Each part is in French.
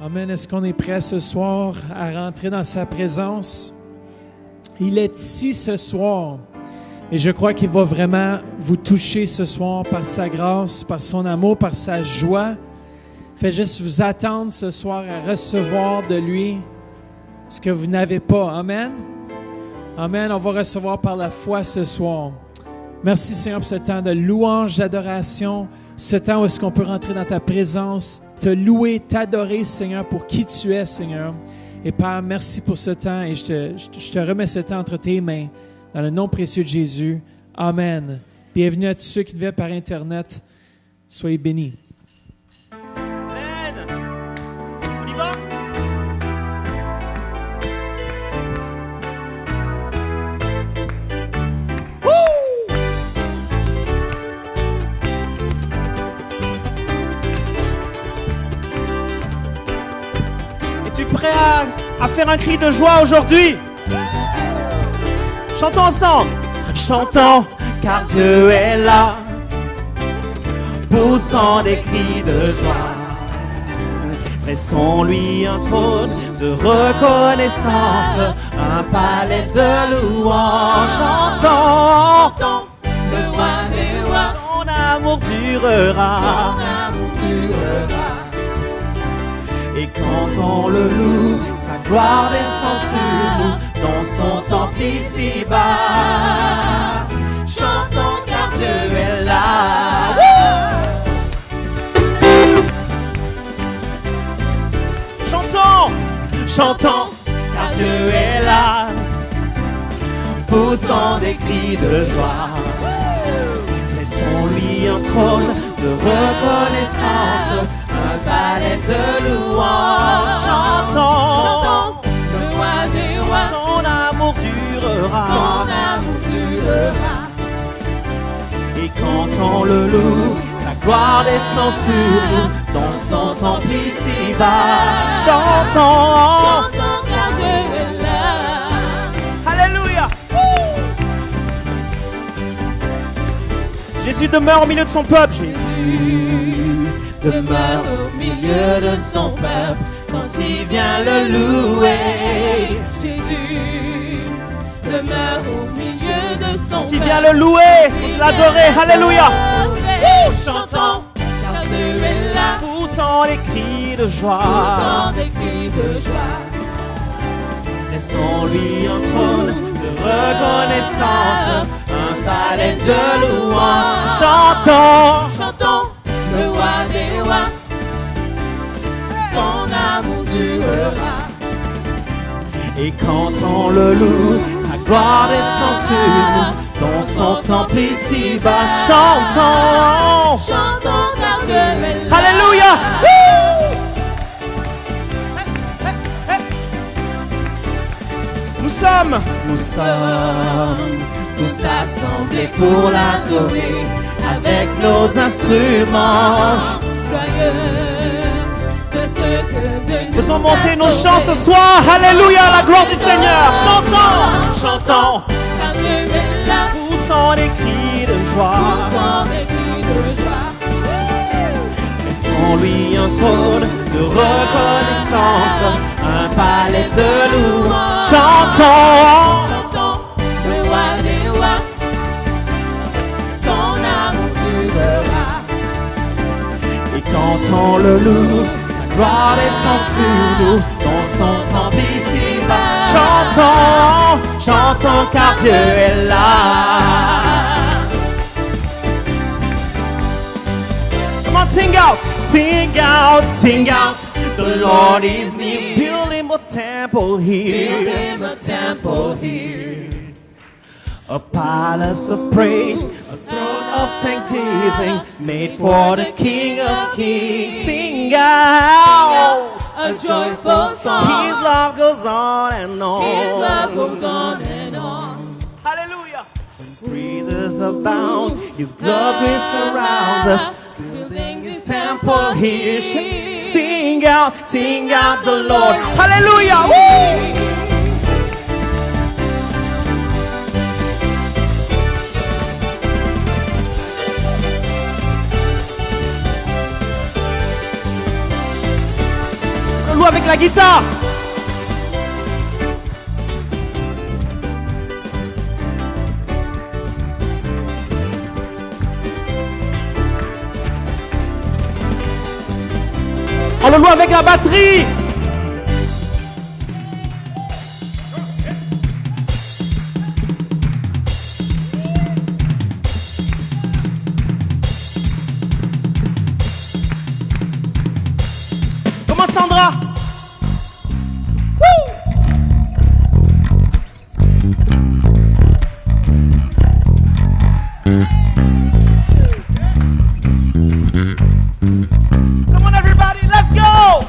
Amen. Est-ce qu'on est prêt ce soir à rentrer dans sa présence? Il est ici ce soir et je crois qu'il va vraiment vous toucher ce soir par sa grâce, par son amour, par sa joie. Faites juste vous attendre ce soir à recevoir de lui ce que vous n'avez pas. Amen. Amen. On va recevoir par la foi ce soir. Merci Seigneur pour ce temps de louange, d'adoration, ce temps où est-ce qu'on peut rentrer dans ta présence, te louer, t'adorer Seigneur pour qui tu es Seigneur. Et Père, merci pour ce temps et je te remets ce temps entre tes mains dans le nom précieux de Jésus. Amen. Bienvenue à tous ceux qui viennent par Internet. Soyez bénis. Amen. On y va? Es-tu prêt à faire un cri de joie aujourd'hui? Chantons ensemble. Chantons car Dieu est là, poussant des cris de joie. Laissons-lui un trône de reconnaissance, un palais de louange. Chantons, le roi des rois, son amour durera. Et quand on le loue, sa gloire descend sur nous dans son temple ici-bas. Chantons car Dieu est là. Chantons car Dieu est là, poussant des cris de joie. Laissons-lui un trône de reconnaissance, un palais de louange. Chantons, le roi des rois, son amour durera. Et quand on le loue, sa gloire descend sur nous dans son temple ici-bas. Chantons car Dieu est là. Alléluia. Jésus demeure au milieu de son peuple. Jésus demeure au milieu de son peuple quand il vient le louer. Jésus demeure au milieu de son peuple. Il vient le louer, l'adorer. Alléluia. Chantons car Dieu est là, poussant les cris de joie. Laissons-lui un trône de reconnaissance, un palais de louange. Chantons, le roi des rois, son amour durera. Et quand on le loue, sa gloire descend sur nous dans son temple ici-bas. Chantons car Dieu est là. Alléluia. Nous sommes tous assemblés pour l'adorer avec nos instruments. Joyeux de ce que Dieu nous faisons monter nos chants ce soir. Alléluia, la gloire du Seigneur. Chantons car Dieu est là, poussant des cris de joie. Laissons-lui un trône de reconnaissance, un palais de louange. Chantons, le roi des rois, son amour durera. Et quand on le loue, sa gloire descend sur nous dans son temple ici-bas. Chantons car Dieu est là. Come on, sing out, the Lord is near. Build him a temple here. A palace of praise, a throne of thanksgiving, made for the King of Kings. Sing out a joyful song. His love goes on and on. His love goes on and on. Hallelujah. Praises abound, His glory surrounds us. Building His Temple here, sing out the Lord. Hallelujah. Woo! vous avec la guitare. On le loue avec la batterie. Comment Sandra? Come on everybody, let's go!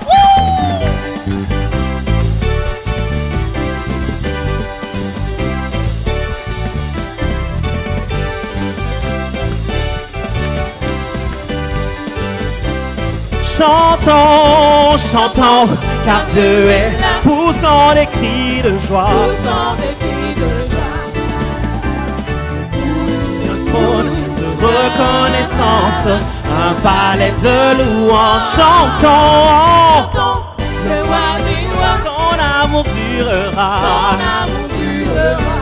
Chantons, chantons, car Dieu est là. Poussons des cris de joie. Poussons des cris de joie. Un trône de reconnaissance, un palais de louange. Chantons, Chantons, le roi des rois. son amour durera. Son amour durera.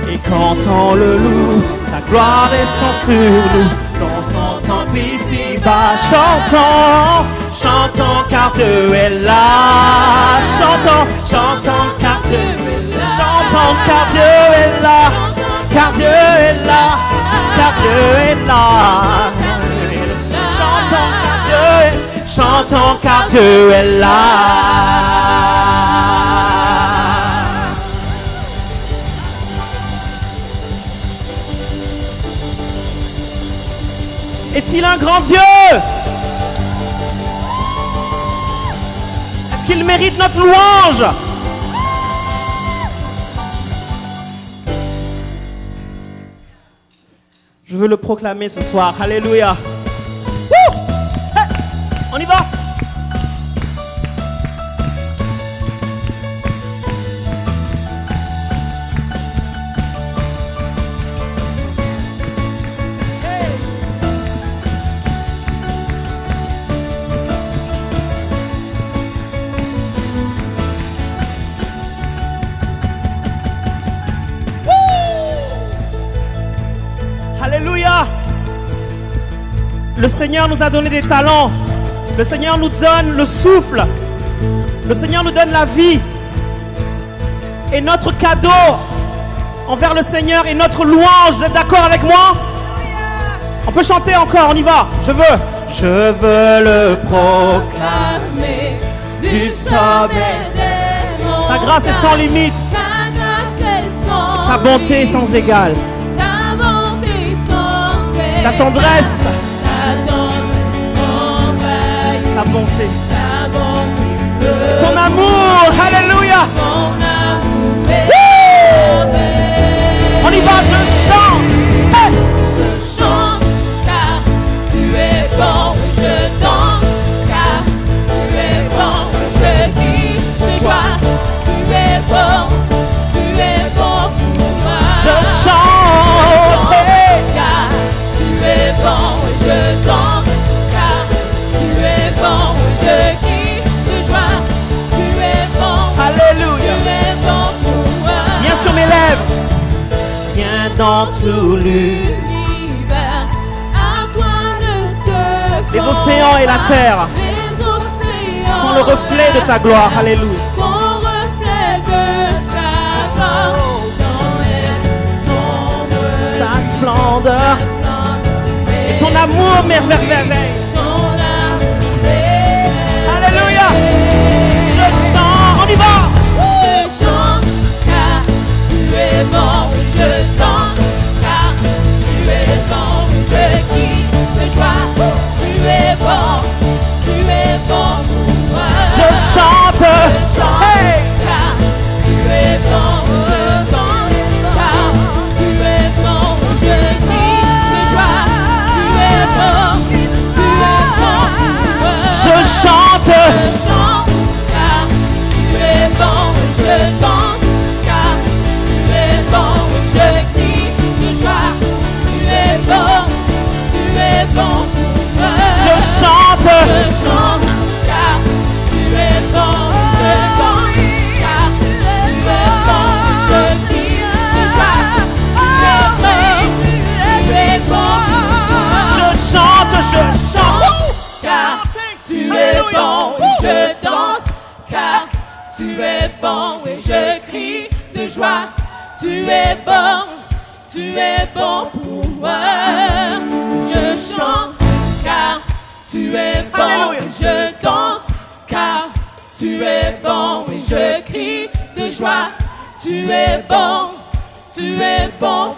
Et quand on le loue, sa gloire descend sur nous. Dans son temple ici-bas, chantons, chantons car Dieu est là. Chantons, chantons car Dieu est là. Chantons car Dieu est là. Car Dieu est là. Car Dieu est là. Chantons car Dieu est là. Est-il un grand Dieu? Est-ce qu'il mérite notre louange? Je veux le proclamer ce soir. Alléluia. Wouh! Hey! On y va. Alléluia. Le Seigneur nous a donné des talents. Le Seigneur nous donne le souffle. Le Seigneur nous donne la vie. Et notre cadeau envers le Seigneur est notre louange. Vous êtes d'accord avec moi? On peut chanter encore, on y va. Je veux le proclamer du sommet des montagnes. Ta grâce est sans limite. Ta bonté est sans égale. Ta tendresse, ta bonté, ton amour, alléluia. On y va, je chante. Hey! Je chante car tu es bon, je danse car tu es bon, je crie de joie, tu es bon pour moi. Je chante, hey! Car tu es bon, je danse car tu es bon, je crie de joie, tu es bon, Alléluia. tu es bon pour moi. Viens sur mes lèvres, viens dans tout l'univers, à toi ne se les océans et la terre les océans sont le reflet de ta gloire, alléluia. Son reflet de ta gloire, Ta splendeur et ton amour merveilleux. Alléluia. Je chante, on y va. Je chante car tu es bon, je danse car tu es bon, je crie de joie, tu es bon pour moi. Je chante, hey! Car tu es bon, je danse car tu es bon, je crie de joie, tu es bon pour moi. bon et je danse, car tu es bon et je crie de joie. Tu es bon pour moi. Je chante, car tu es bon et je danse, car tu es bon et je crie de joie. Tu es bon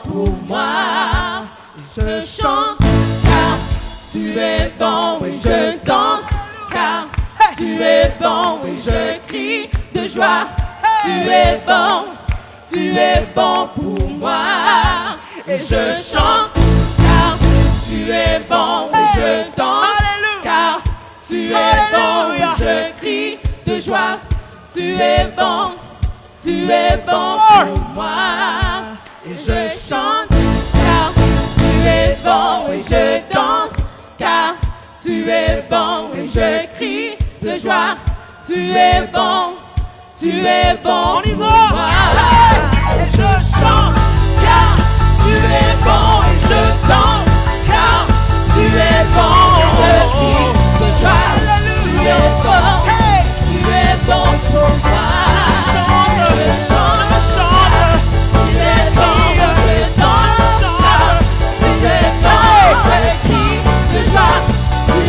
pour moi. Je chante, car tu es bon et je danse, car tu es bon et je crie de joie. Tu es bon pour moi. Et je chante, car tu es bon et je danse, car tu es bon et je crie de joie. Tu es bon pour moi. Et je chante, car tu es bon et je danse, car tu es bon et je crie de joie. Tu es bon On y pour va. moi. Et je chante, Car tu es bon et je danse, car tu es bon et je crie de joie. Tu es bon pour moi. Je chante, tu es bon et je danse, car tu es bon et je crie de joie. Tu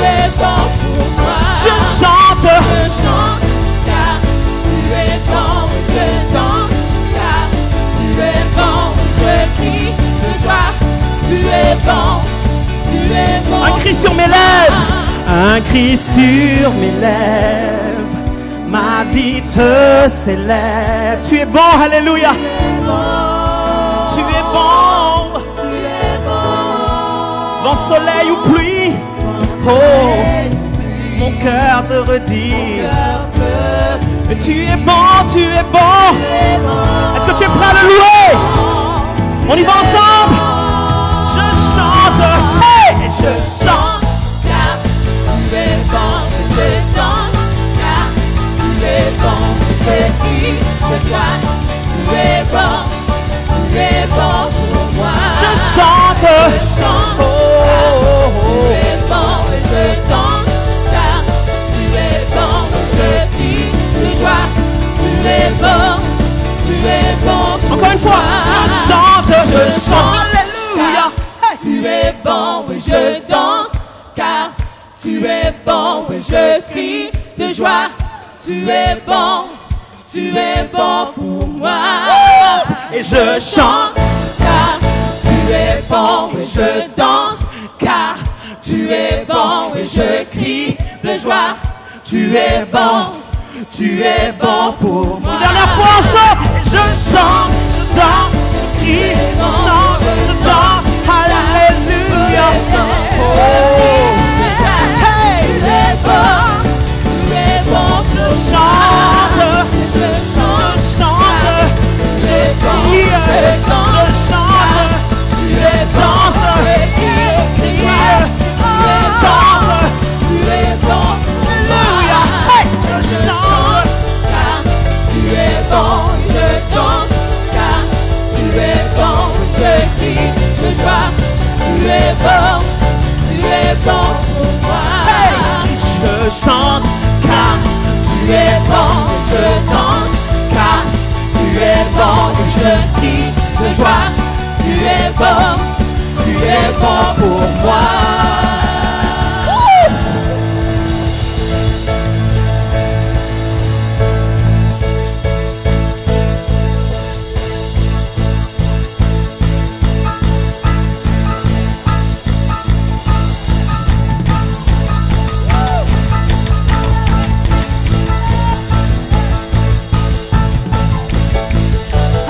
es bon pour moi. je chante, Je chante, car tu es bon et je danse, car tu es bon et je crie de joie. Tu es bon. un cri sur mes lèvres, un cri sur mes lèvres, ma vie te célèbre. Tu es bon, alléluia. Tu es bon, vent, soleil ou pluie. Oh, mon cœur te redit. Mais tu es bon, tu es bon. Est-ce que tu es prêt à le louer? On y va ensemble. Je chante, hey, et je chante. Car tu es bon et je danse, car tu es bon et je crie de joie. Tu es bon pour moi. Je chante, Je chante, oh, tu es bon et je danse, car tu es bon et je crie de joie. Tu es bon pour encore une fois, moi. je chante, alléluia. Car tu es bon et je danse, car tu es bon et je crie de joie. Tu es bon pour moi. Et je chante, Car tu es bon et je danse, car tu es bon et je crie de joie. Tu es bon pour moi. une dernière fois en chant, et je chante, je danse, je crie, je chante, je danse, alléluia. Oh, hey, Tu es bon je pour chante, moi. je chante, je crie, je chante, je danse, je crie, je chante, alléluia. Hey, je chante. Car tu es bon, je danse, car tu es bon, je crie de joie. Tu es bon pour moi. Hey, je chante, Car tu es bon, je danse, car tu es bon, je crie de joie. Tu es bon pour moi.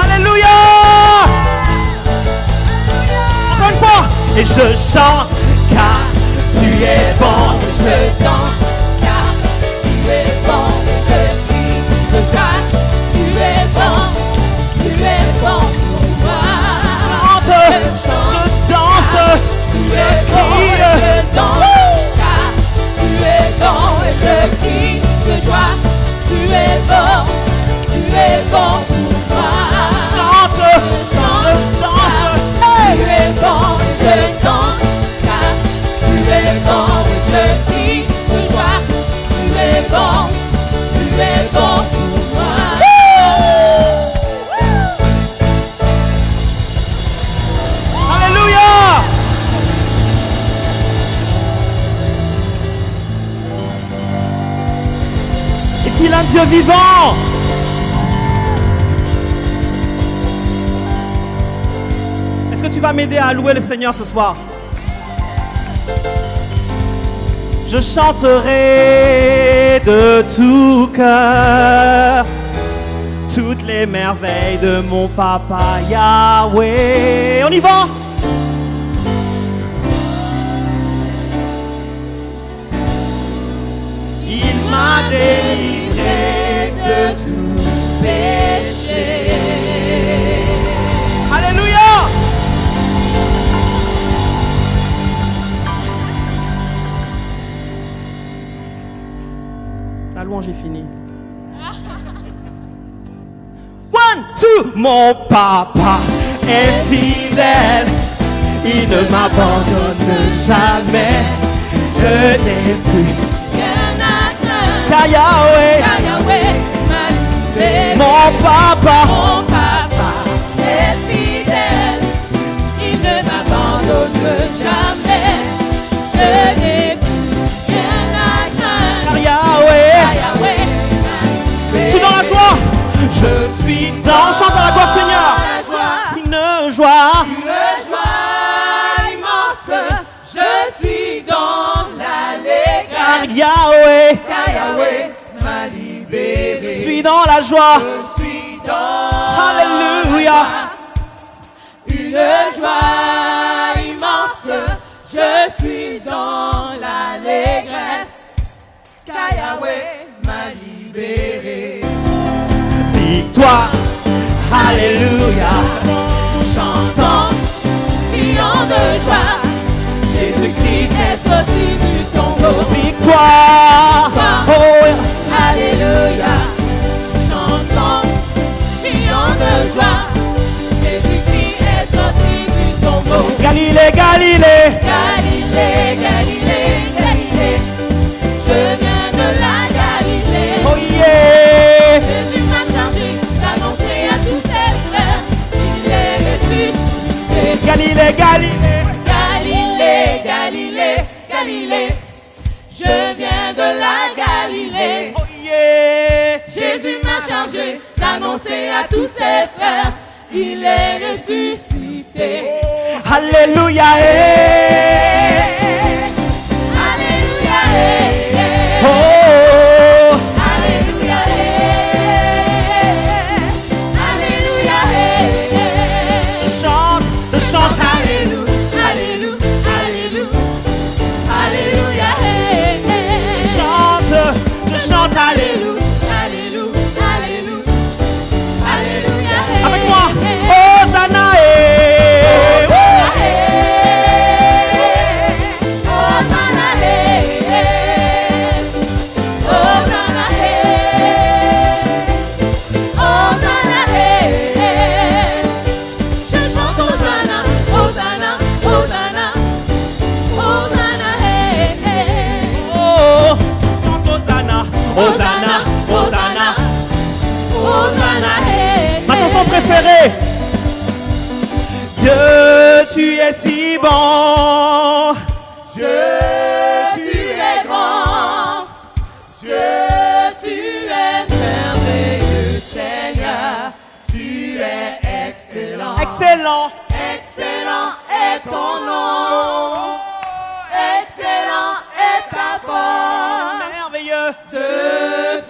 alléluia. Encore une fois, et je chante, Car tu es bon, je danse, car tu es bon, je crie de joie. Tu es bon pour moi. je danse, Tu es bon et je danse, car tu es bon et je crie de joie. Tu es bon pour moi. chante, je danse, Tu hey, es bon et je danse, bon, tu es bon pour moi. Alléluia! Est-il un Dieu vivant? Est-ce que tu vas m'aider à louer le Seigneur ce soir? Je chanterai de tout cœur toutes les merveilles de mon papa Yahweh. On y va! Il m'a délivré de tout péché. Alléluia! La louange est finie. One, two, mon papa est fidèle, il ne m'abandonne jamais. Je n'ai plus Rien à craindre, qu'à Yahweh, car Yahweh m'a libéré. mon papa. Mon papa est fidèle, il ne m'abandonne jamais. Je n'ai plus rien à craindre, Car Yahweh, car Yahweh m'a je suis dans la joie. Je suis dans, chante à la gloire Seigneur. la joie. Une joie. Une joie immense, je suis dans Car l'allégresse, Yahweh, car Yahweh m'a libéré. je suis dans la joie. Je suis dans Alléluia. une joie immense, je suis dans l'allégresse, car Yahweh m'a libéré. Victoire. Alléluia. Chantons, crions de joie, Jésus-Christ est sorti du tombeau. Victoire. Oh, Alléluia, chantons, crions de joie, Jésus-Christ est sorti du tombeau. Galilée, Galilée. Galilée, Galilée, Galilée, je viens de la Galilée. Oh yeah. Jésus m'a chargé d'annoncer à tous ses frères qu'il est ressuscité. Galilée, Galilée. Galilée, Galilée, Galilée, je viens de la Galilée. Oh yeah. Jésus m'a chargé d'annoncer à tous ses frères qu'il est ressuscité. Alléluia. Alléluia, Oh. Alléluia, Alléluia, Je chante. Alléluia, Alléluia, Alléluia, Je chante. Alléluia. Alléluia, Alléluia, Alléluia. Avec moi. Hosanna. Oh. Chante Hosanna. Hosanna. Hosanna. Ma chanson préférée. Dieu, tu es si bon. Dieu, tu es grand. Dieu, tu es merveilleux, Seigneur. Tu es excellent. Excellent. Excellent est ton nom. Excellent est ta voix. Merveilleux. Dieu,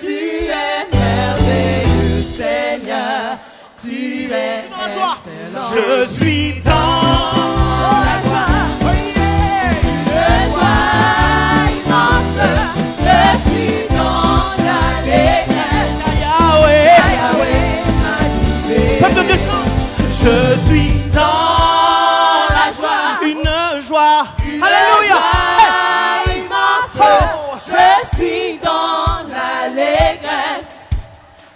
tu es merveilleux, Seigneur. Tu es Dans la joie. excellent. Je suis dans la joie. Oh yeah. Le joie immense, je suis dans l'allégresse. Yahweh. Yahweh m'a libéré. Peuple de Dieu, je suis dans la joie. une joie. Une Alléluia. joie immense, Oh. je suis dans l'allégresse,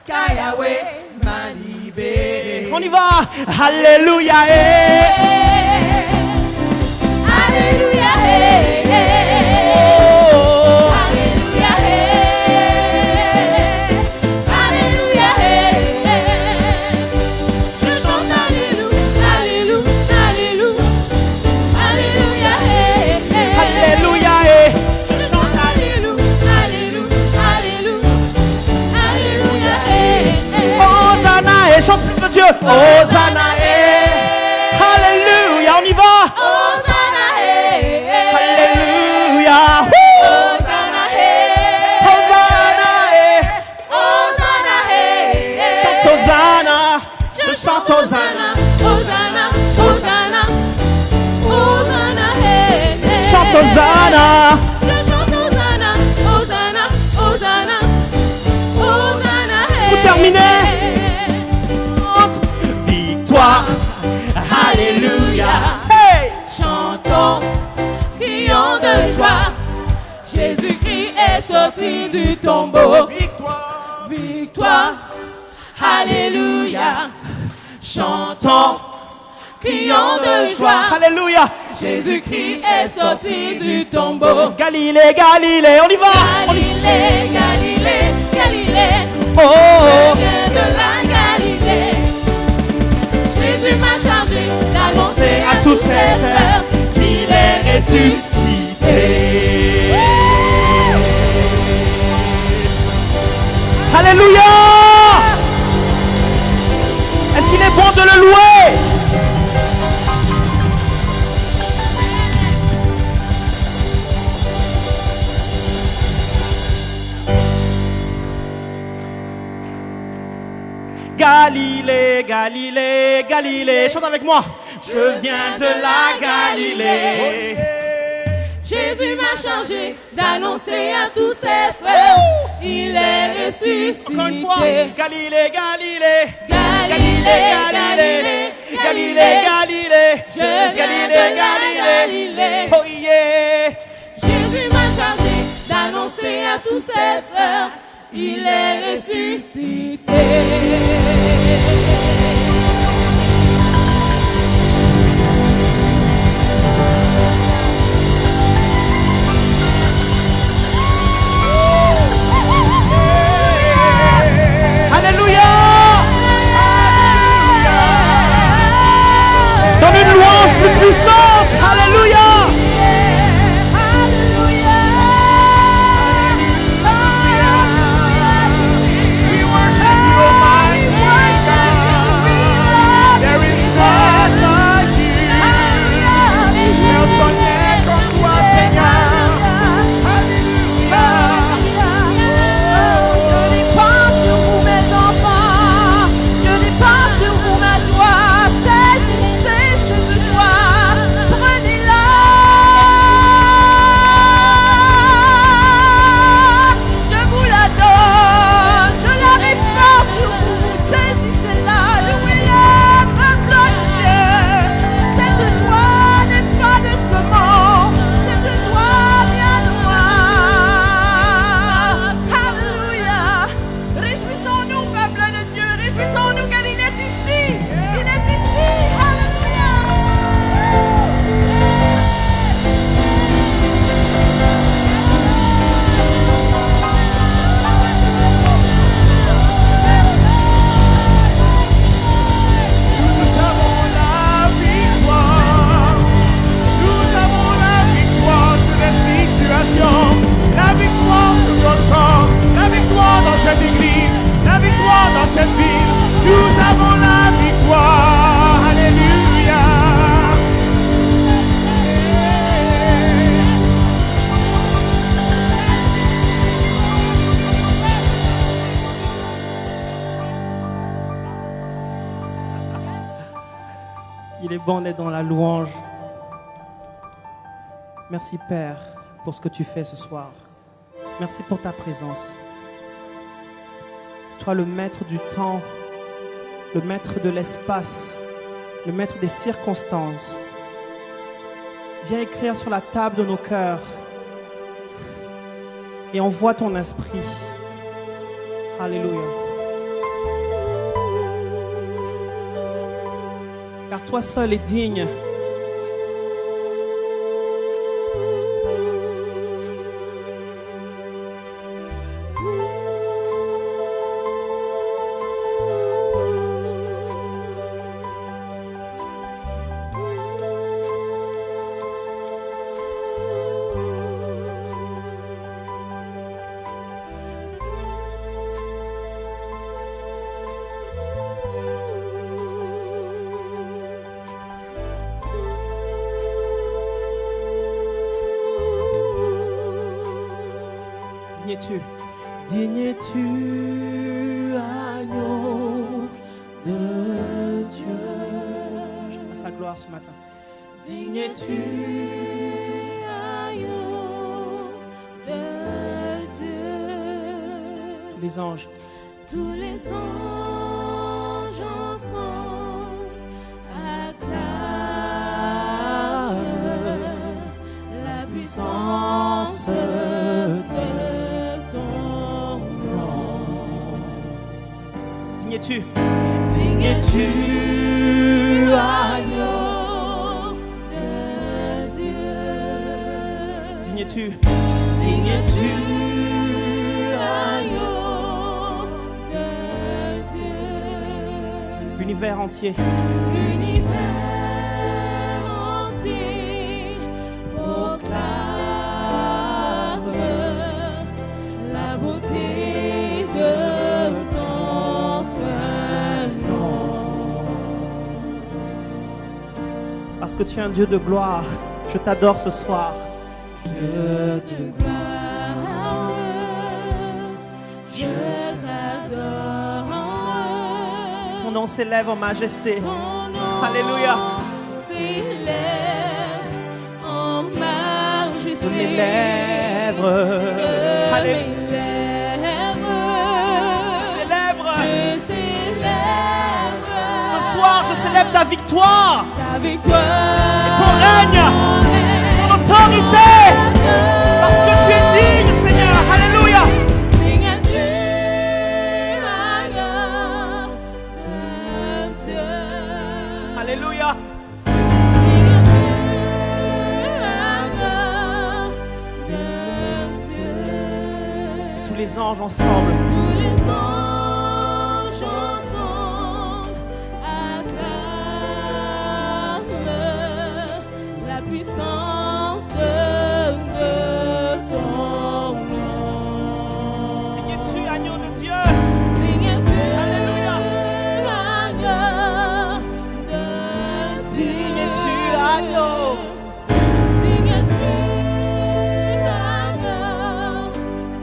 car Yahweh m'a libéré. On y va. Alléluia. Alléluia, Oh. Alléluia, Hosanna, Alléluia, on y va. Hosanna, Alléluia. Hosanna, Hosanna, Hosanna, chante Hosanna. Je chante Hosanna. Hosanna, Hosanna, Hosanna, Chante Hosanna. Je chante Hosanna, Hosanna, Hosanna, Hosanna, Pour terminer. Victoire. Alléluia. Hey. Chantons, crions de joie. Jésus-Christ est sorti du tombeau. Victoire. Victoire. Alléluia. Chantons, crions de joie. Alléluia. Jésus-Christ est sorti du tombeau. Galilée, Galilée, on y va. Galilée, Galilée, Galilée. Oh, oh. Je viens de la Galilée. Jésus m'a chargé d'annoncer à tous ses frères qu'il est ressuscité. Alléluia. Est-ce qu'il est bon de le louer? Galilée, Galilée, Galilée, chante avec moi. Je viens de la Galilée. Jésus m'a chargé d'annoncer à tous ses frères, il est ressuscité. Encore une fois, Galilée, Galilée, Galilée, Galilée, Galilée, Galilée, je viens de la Galilée. Oh yeah. Jésus m'a chargé d'annoncer à tous ses frères, il est ressuscité. Alléluia. Dans une louange plus puissante. Alléluia. We worship you, Almighty God. There is none like you. Personne n'est comme toi, Seigneur. Alléluia. Je n'ai pas sur vous mes enfants, je n'ai pas sur vous ma joie, saisissez cette joie, prenez-la. Je vous la donne, je la répands sur vous, saisissez-la, louez-la, peuple de Dieu. Cette joie n'est pas de ce monde, cette joie vient de moi. Alléluia. Réjouissons-nous, peuple de Dieu, réjouissons-nous car il est ici. Il est ici. Alléluia. Nous avons la victoire. Nous avons la victoire sur les situations. La victoire sur notre corps. La victoire dans cette église. La victoire dans cette ville. Nous avons la victoire. Alléluia. Il est bon d'être dans la louange. Merci Père pour ce que tu fais ce soir. Merci pour ta présence. Toi le maître du temps, le maître de l'espace, le maître des circonstances. Viens écrire sur la table de nos cœurs et envoie ton esprit. Alléluia. Car toi seul es digne. es-tu? Digne es-tu, agneau de Dieu. Chante à sa gloire ce matin. Digne es-tu, agneau de Dieu. tous les anges. Tous les anges ensemble acclament la puissance de ton nom. Digne es-tu? Digne es-tu, agneau de Dieu. Digne es-tu? Digne es-tu, agneau de Dieu. L'univers entier. L'univers entier proclame la beauté de ton seul nom. Parce que tu es un Dieu de gloire, je t'adore ce soir. Dieu de gloire, je t'adore. Ton nom s'élève en majesté. Ton nom Alléluia. s'élève en majesté. De mes lèvres. Alléluia. Ce soir, je célèbre ta victoire. Ta victoire Et ton règne. Ton autorité. Parce que tu es digne, Seigneur. Alléluia. Digne es-tu, agneau de Dieu. Alléluia. Digne es-tu, agneau de Dieu. Tous les anges ensemble. Tous les anges ensemble acclament la puissance de ton nom. Digne es-tu, agneau de Dieu. Digne es-tu, Alléluia. agneau de Dieu. Digne es-tu, agneau. Digne es-tu, agneau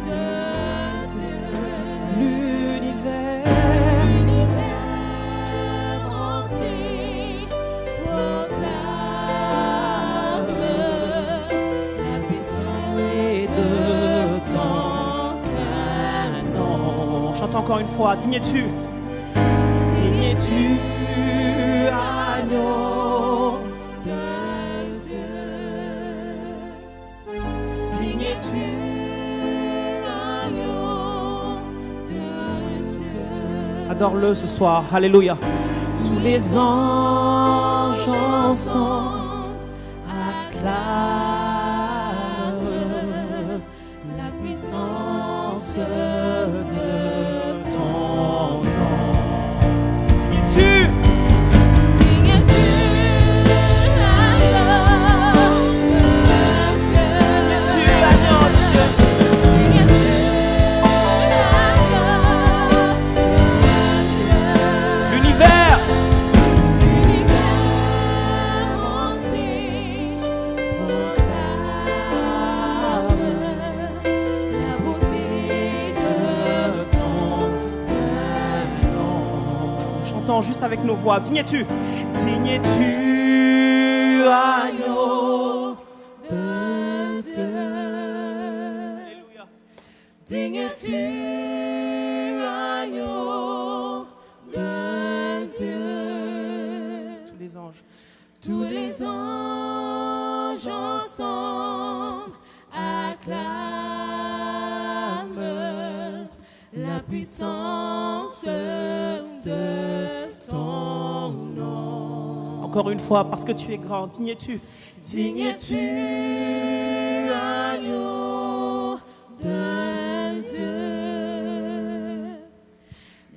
de Dieu. L'univers. L'univers entier proclame la puissance de ton saint nom. On chante encore une fois. Digne es-tu. Digne es-tu, agneau. de Dieu. Digne es-tu, agneau de Dieu. Adore-le ce soir. Alléluia. Tous les anges ensemble acclament la puissance de ton nom. Tu. Digne es-tu, agneau de Dieu. Tu, agneau de Dieu. Digne es-tu, agneau de Dieu. L'univers. L'univers entier proclame la beauté de ton seul nom. Chantons juste avec nos voix. Digne es-tu. Digne es-tu, agneau. De Dieu. Alléluia. Digne es-tu, agneau de Dieu. Tous les anges. Tous les anges ensemble acclament la puissance de ton nom. Encore une fois, parce que tu es grand. Digne es-tu. Digne es-tu, agneau de Dieu.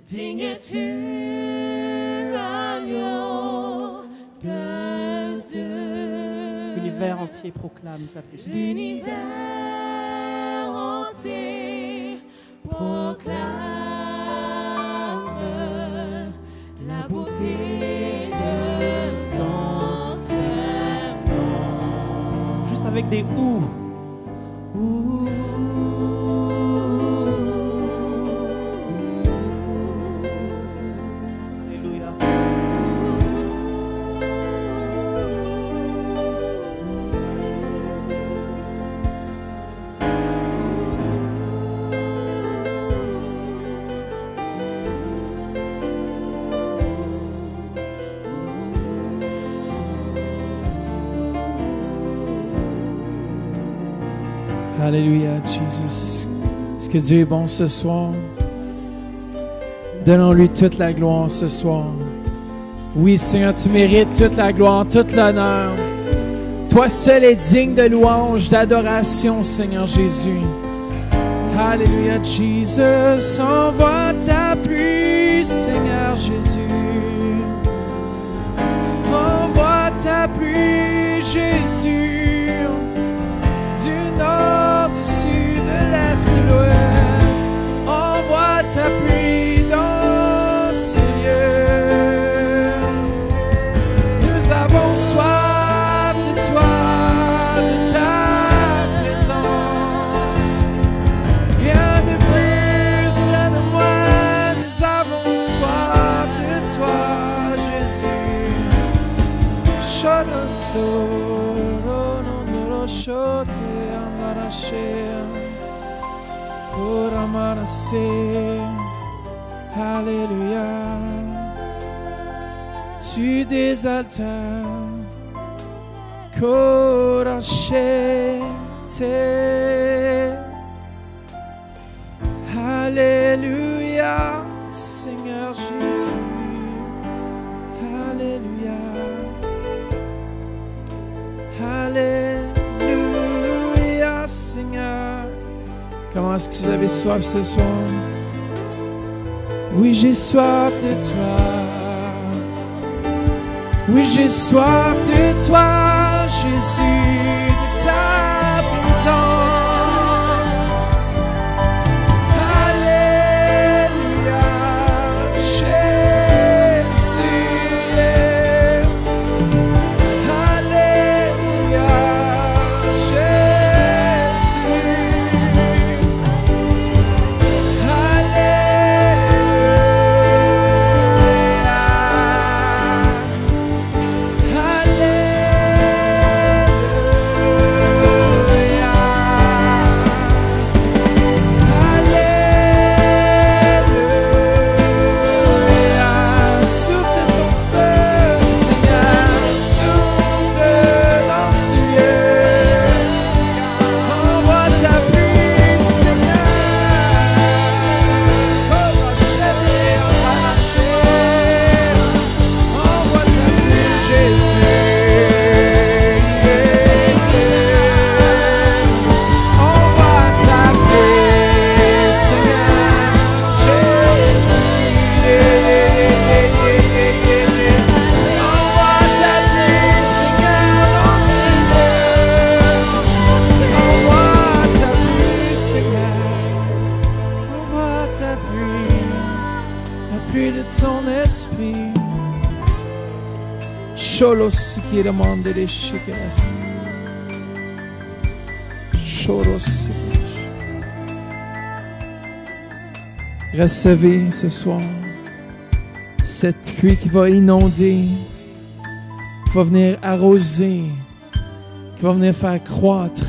Digne es-tu, agneau de Dieu. L'univers entier proclame ta puissance. L'univers entier proclame la beauté de ton saint nom. Juste avec des ou. Alléluia, Jésus. Est-ce que Dieu est bon ce soir? Donnons-lui toute la gloire ce soir. Oui, Seigneur, tu mérites toute la gloire, toute l'honneur. Toi seul es digne de louange, d'adoration, Seigneur Jésus. Alléluia, Jesus. Envoie ta pluie, Seigneur Jésus. Envoie ta pluie, Jésus. Du nord, du sud, de l'est, de l'ouest. Envoie ta pluie dans ce lieu. Nous avons soif de toi, de ta présence. Rien de plus, rien de moins. Nous avons soif de toi, Jésus. Shonoso, no shote amarache. Pour amarase, Alléluia. Tu désaltères, corachete. Alléluia, Seigneur Jésus. Alléluia. Alléluia, Seigneur. Comment est-ce que vous avez soif ce soir? Oui, j'ai soif de toi. Oui, j'ai soif de toi, Jésus, de ta présence. Alléluia, Jésus. Alléluia, Cholos qui demande des chicanas. Cholos. Recevez ce soir cette pluie qui va inonder, qui va venir arroser, qui va venir faire croître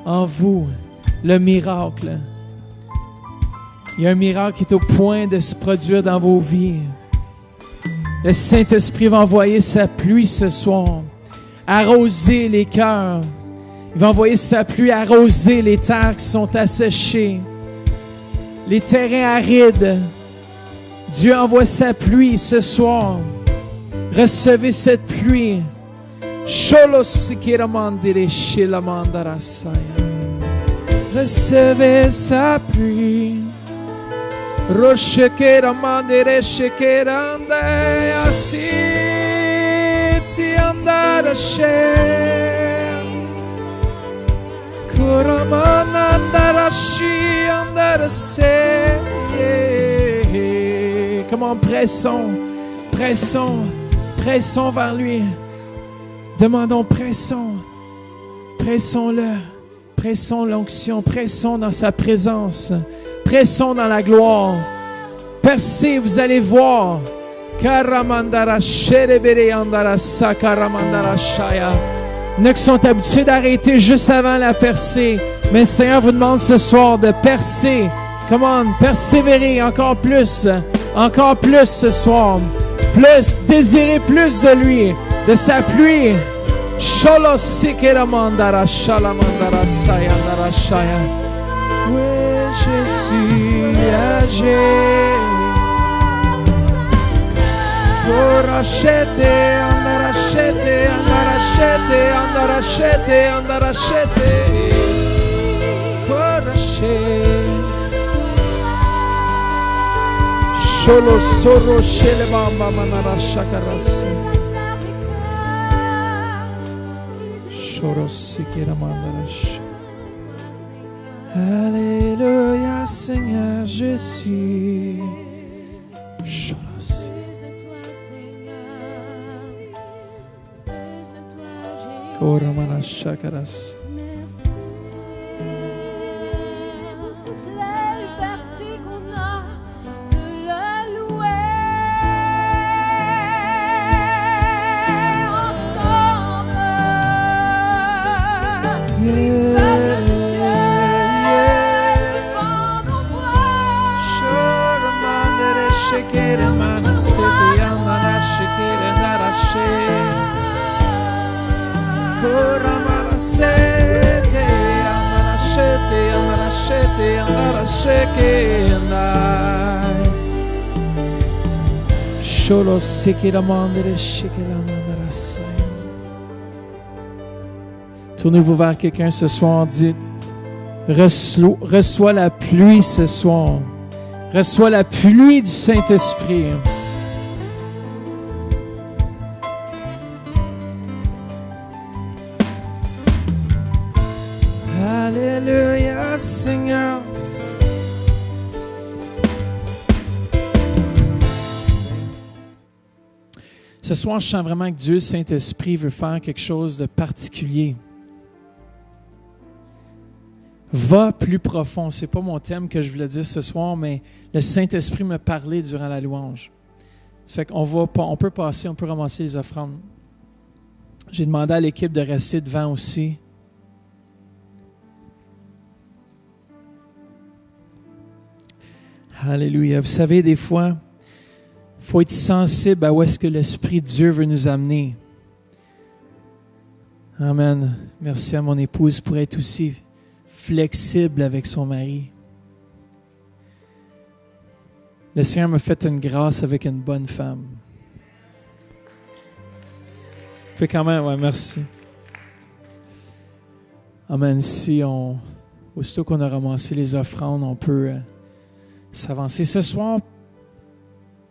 en vous le miracle. Il y a un miracle qui est au point de se produire dans vos vies. Le Saint-Esprit va envoyer sa pluie ce soir, arroser les cœurs. Il va envoyer sa pluie arroser les terres qui sont asséchées, les terrains arides. Dieu envoie sa pluie ce soir. Recevez cette pluie. Recevez sa pluie. Roche che ramandere shekerande asi ti andare shen kuramana andarashi andare se. Comment pressons vers lui. Demandons, pressons-le, pressons l'onction, pressons dans sa présence. Pressons dans la gloire. Percez, vous allez voir. Il y en a qui sont habitués d'arrêter juste avant la percée. Mais le Seigneur vous demande ce soir de percer. Come on, persévérer encore plus ce soir. Plus, désirez plus de lui, de sa pluie. Sholo sikera mandara shala mandara saya mandara shaya. Oui, Jésus agit. Rachete, andarachete, andarachete, andarachete, andarachete. Sholo soro shele bamba manara shakarasi. Shoro sikera mandarash. Alléluia Seigneur Jésus. Sholo. Oramana shakaras. Solo sekiramandere shikiramandarasai. Tournez-vous vers quelqu'un ce soir, dites, reçois la pluie ce soir. Reçois la pluie du Saint-Esprit. Alléluia, Seigneur. Ce soir, je sens vraiment que Dieu, le Saint-Esprit, veut faire quelque chose de particulier. Va plus profond. Ce n'est pas mon thème que je voulais dire ce soir, mais le Saint-Esprit me parlait durant la louange. Ça fait on peut passer, on peut ramasser les offrandes. J'ai demandé à l'équipe de rester devant aussi. Alléluia. Vous savez, des fois, il faut être sensible à où est-ce que l'Esprit de Dieu veut nous amener. Amen. Merci à mon épouse pour être aussi flexible avec son mari. Le Seigneur m'a fait une grâce avec une bonne femme. Fait quand même, ouais, merci. Amen. Aussitôt qu'on a ramassé les offrandes, on peut s'avancer. Ce soir,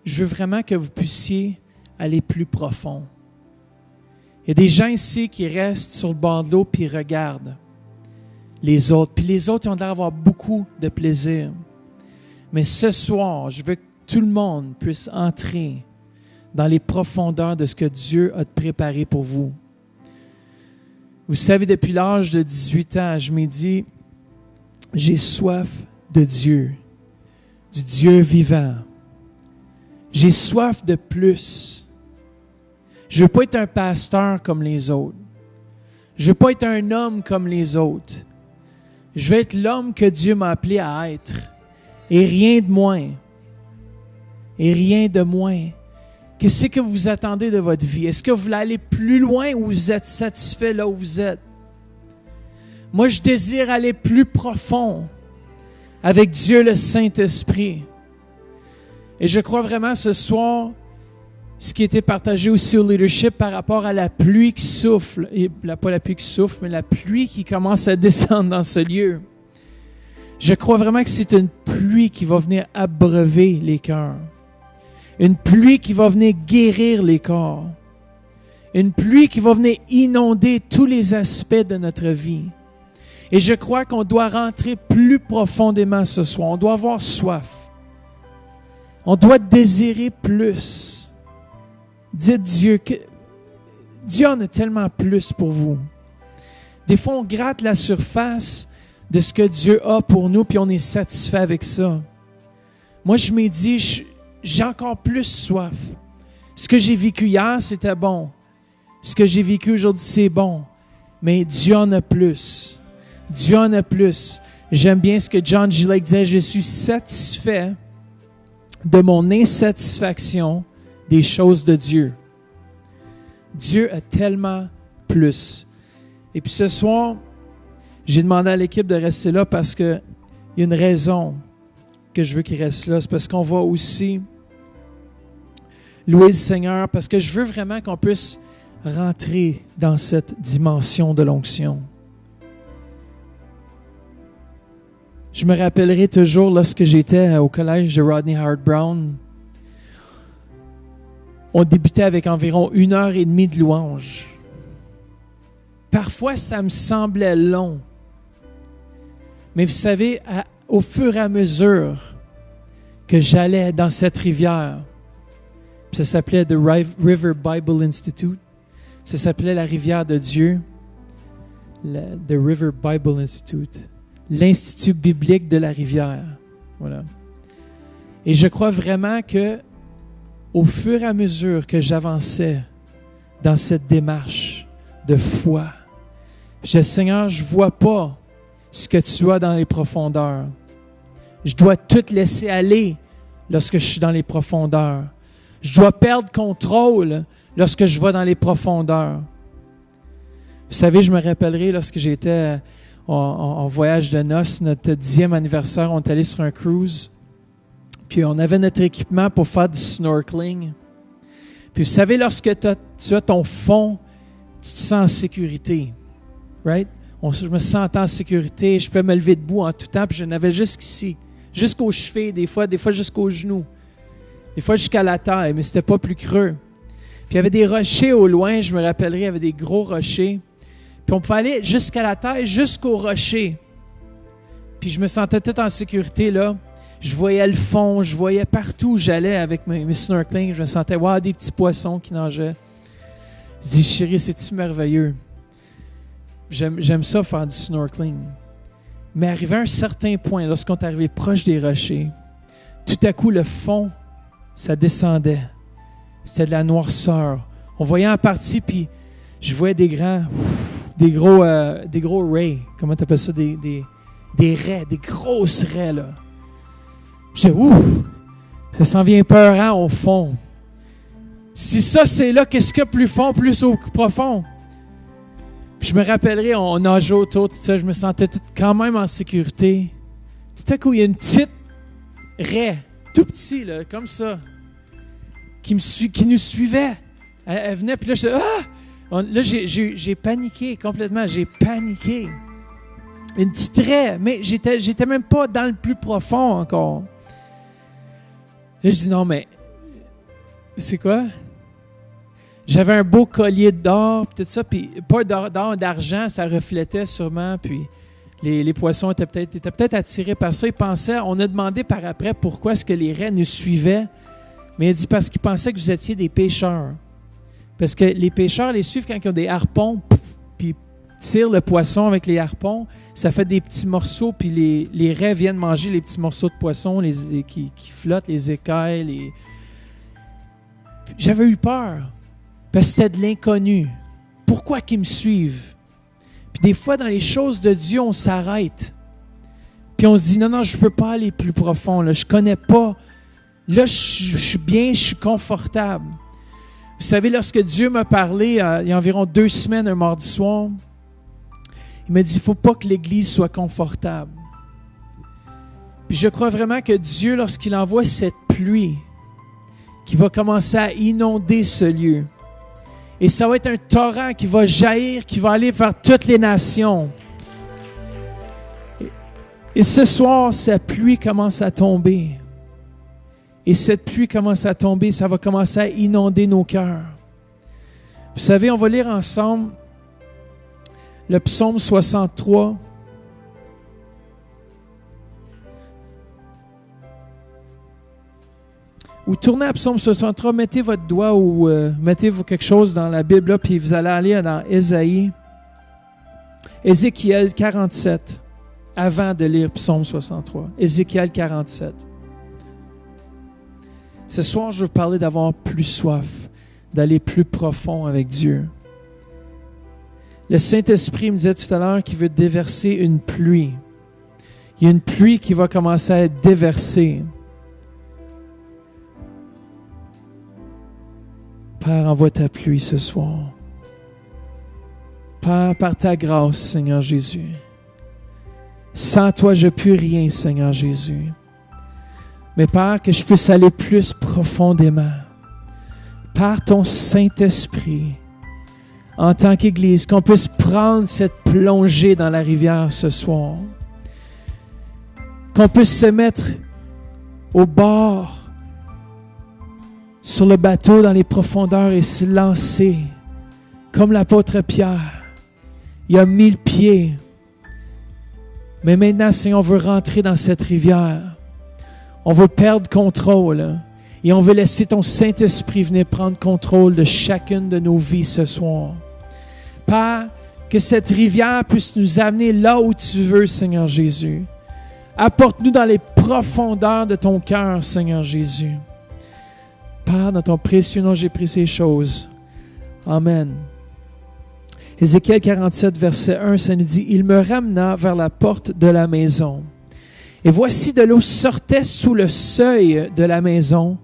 je veux vraiment que vous puissiez aller plus profond. Il y a des gens ici qui restent sur le bord de l'eau puis regardent les autres. Puis les autres, ils ont l'air d'avoir beaucoup de plaisir. Mais ce soir, je veux que tout le monde puisse entrer dans les profondeurs de ce que Dieu a préparé pour vous. Vous savez, depuis l'âge de 18 ans, je m'ai dit, j'ai soif de Dieu, du Dieu vivant. J'ai soif de plus. Je ne veux pas être un pasteur comme les autres. Je ne veux pas être un homme comme les autres. Je veux être l'homme que Dieu m'a appelé à être. Et rien de moins. Et rien de moins. Qu'est-ce que vous attendez de votre vie? Est-ce que vous voulez aller plus loin ou vous êtes satisfait là où vous êtes? Moi, je désire aller plus profond avec Dieu le Saint-Esprit. Et je crois vraiment ce soir, ce qui a été partagé aussi au leadership par rapport à la pluie qui souffle, et pas la pluie qui souffle, mais la pluie qui commence à descendre dans ce lieu. Je crois vraiment que c'est une pluie qui va venir abreuver les cœurs. Une pluie qui va venir guérir les corps. Une pluie qui va venir inonder tous les aspects de notre vie. Et je crois qu'on doit rentrer plus profondément ce soir. On doit avoir soif. On doit désirer plus. Dites Dieu que Dieu en a tellement plus pour vous. Des fois, on gratte la surface de ce que Dieu a pour nous, puis on est satisfait avec ça. Moi, je me dis, j'ai encore plus soif. Ce que j'ai vécu hier, c'était bon. Ce que j'ai vécu aujourd'hui, c'est bon. Mais Dieu en a plus. Dieu en a plus. J'aime bien ce que John G. Lake disait, je suis satisfait de mon insatisfaction des choses de Dieu. Dieu a tellement plus. Et puis ce soir, j'ai demandé à l'équipe de rester là parce qu'il y a une raison que je veux qu'ils restent là. C'est parce qu'on va aussi louer le Seigneur, parce que je veux vraiment qu'on puisse rentrer dans cette dimension de l'onction. Je me rappellerai toujours lorsque j'étais au collège de Rodney Howard-Browne, on débutait avec environ 1h30 de louange. Parfois, ça me semblait long. Mais vous savez, au fur et à mesure que j'allais dans cette rivière, ça s'appelait The River Bible Institute, ça s'appelait la rivière de Dieu, The River Bible Institute, l'Institut biblique de la rivière. Voilà. Et je crois vraiment que au fur et à mesure que j'avançais dans cette démarche de foi, je dis, Seigneur, je ne vois pas ce que tu as dans les profondeurs. Je dois tout laisser aller lorsque je suis dans les profondeurs. Je dois perdre contrôle lorsque je vais dans les profondeurs. Vous savez, je me rappellerai lorsque j'étais en voyage de noces, notre 10e anniversaire, on est allé sur un cruise. Puis on avait notre équipement pour faire du snorkeling. Puis vous savez, lorsque tu as ton fond, tu te sens en sécurité. Right? Je me sentais en sécurité, je peux me lever debout en tout temps, puis je n'avais jusqu'ici, jusqu'aux chevilles, des fois jusqu'aux genoux, des fois jusqu'à la taille, mais c'était pas plus creux. Puis il y avait des rochers au loin, je me rappellerai, il y avait des gros rochers. Puis on pouvait aller jusqu'à la taille, jusqu'aux rochers. Puis je me sentais tout en sécurité là. Je voyais le fond, je voyais partout où j'allais avec mes snorkeling. Je me sentais, wow, des petits poissons qui nageaient. Je dis, chérie, c'est-tu merveilleux? J'aime ça faire du snorkeling. Mais arrivé à un certain point, lorsqu'on est arrivé proche des rochers, tout à coup, le fond, ça descendait. C'était de la noirceur. On voyait en partie, puis je voyais des gros rays. Comment tu appelles ça? Des raies, des grosses raies, là. Je dis, ouf, ça s'en vient peurant au fond. Si ça, c'est là, qu'est-ce qu'il y a plus fond, plus profond? Puis je me rappellerai, on nageait autour, tout ça, je me sentais quand même en sécurité. Tout à coup, il y a une petite raie, tout petit, là, comme ça, qui nous suivait. Elle venait, puis là, je disais, ah! Là, j'ai paniqué complètement, j'ai paniqué. Une petite raie, mais j'étais même pas dans le plus profond encore. Là, je dis, non, mais c'est quoi? J'avais un beau collier d'or, puis tout ça, puis pas d'or, d'argent, ça reflétait sûrement, puis les poissons étaient peut-être attirés par ça. Ils pensaient, on a demandé par après pourquoi est-ce que les raies nous suivaient, mais il dit parce qu'ils pensaient que vous étiez des pêcheurs. Parce que les pêcheurs les suivent quand ils ont des harpons, puis tirent le poisson avec les harpons, ça fait des petits morceaux, puis les raies viennent manger les petits morceaux de poisson qui flottent, les écailles. J'avais eu peur, parce que c'était de l'inconnu. Pourquoi qu'ils me suivent? Puis des fois, dans les choses de Dieu, on s'arrête. Puis on se dit, non, je ne peux pas aller plus profond, là, je ne connais pas. Là, je suis bien, je suis confortable. Vous savez, lorsque Dieu m'a parlé, il y a environ 2 semaines, un mardi soir, il m'a dit, il ne faut pas que l'Église soit confortable. Puis je crois vraiment que Dieu, lorsqu'il envoie cette pluie, qui va commencer à inonder ce lieu, et ça va être un torrent qui va jaillir, qui va aller vers toutes les nations. Et ce soir, cette pluie commence à tomber. Et cette pluie commence à tomber, ça va commencer à inonder nos cœurs. Vous savez, on va lire ensemble le psaume 63. Ou tournez à psaume 63, mettez votre doigt ou mettez quelque chose dans la Bible, là, puis vous allez aller dans Ézéchiel 47, avant de lire psaume 63. Ézéchiel 47. Ce soir, je veux parler d'avoir plus soif, d'aller plus profond avec Dieu. Le Saint-Esprit me disait tout à l'heure qu'il veut déverser une pluie. Il y a une pluie qui va commencer à être déversée. Père, envoie ta pluie ce soir. Père, par ta grâce, Seigneur Jésus. Sans toi, je ne puis rien, Seigneur Jésus. Mais Père, que je puisse aller plus profondément. Par ton Saint-Esprit, en tant qu'Église, qu'on puisse prendre cette plongée dans la rivière ce soir. Qu'on puisse se mettre au bord, sur le bateau, dans les profondeurs et se lancer, comme l'apôtre Pierre. Il y a 1000 pieds. Mais maintenant, Seigneur, on veut rentrer dans cette rivière. On veut perdre contrôle. Et on veut laisser ton Saint-Esprit venir prendre contrôle de chacune de nos vies ce soir. Père, que cette rivière puisse nous amener là où tu veux, Seigneur Jésus. Apporte-nous dans les profondeurs de ton cœur, Seigneur Jésus. Père, dans ton précieux nom, j'ai pris ces choses. Amen. Ézéchiel 47, verset 1, ça nous dit « Il me ramena vers la porte de la maison. Et voici de l'eau sortait sous le seuil de la maison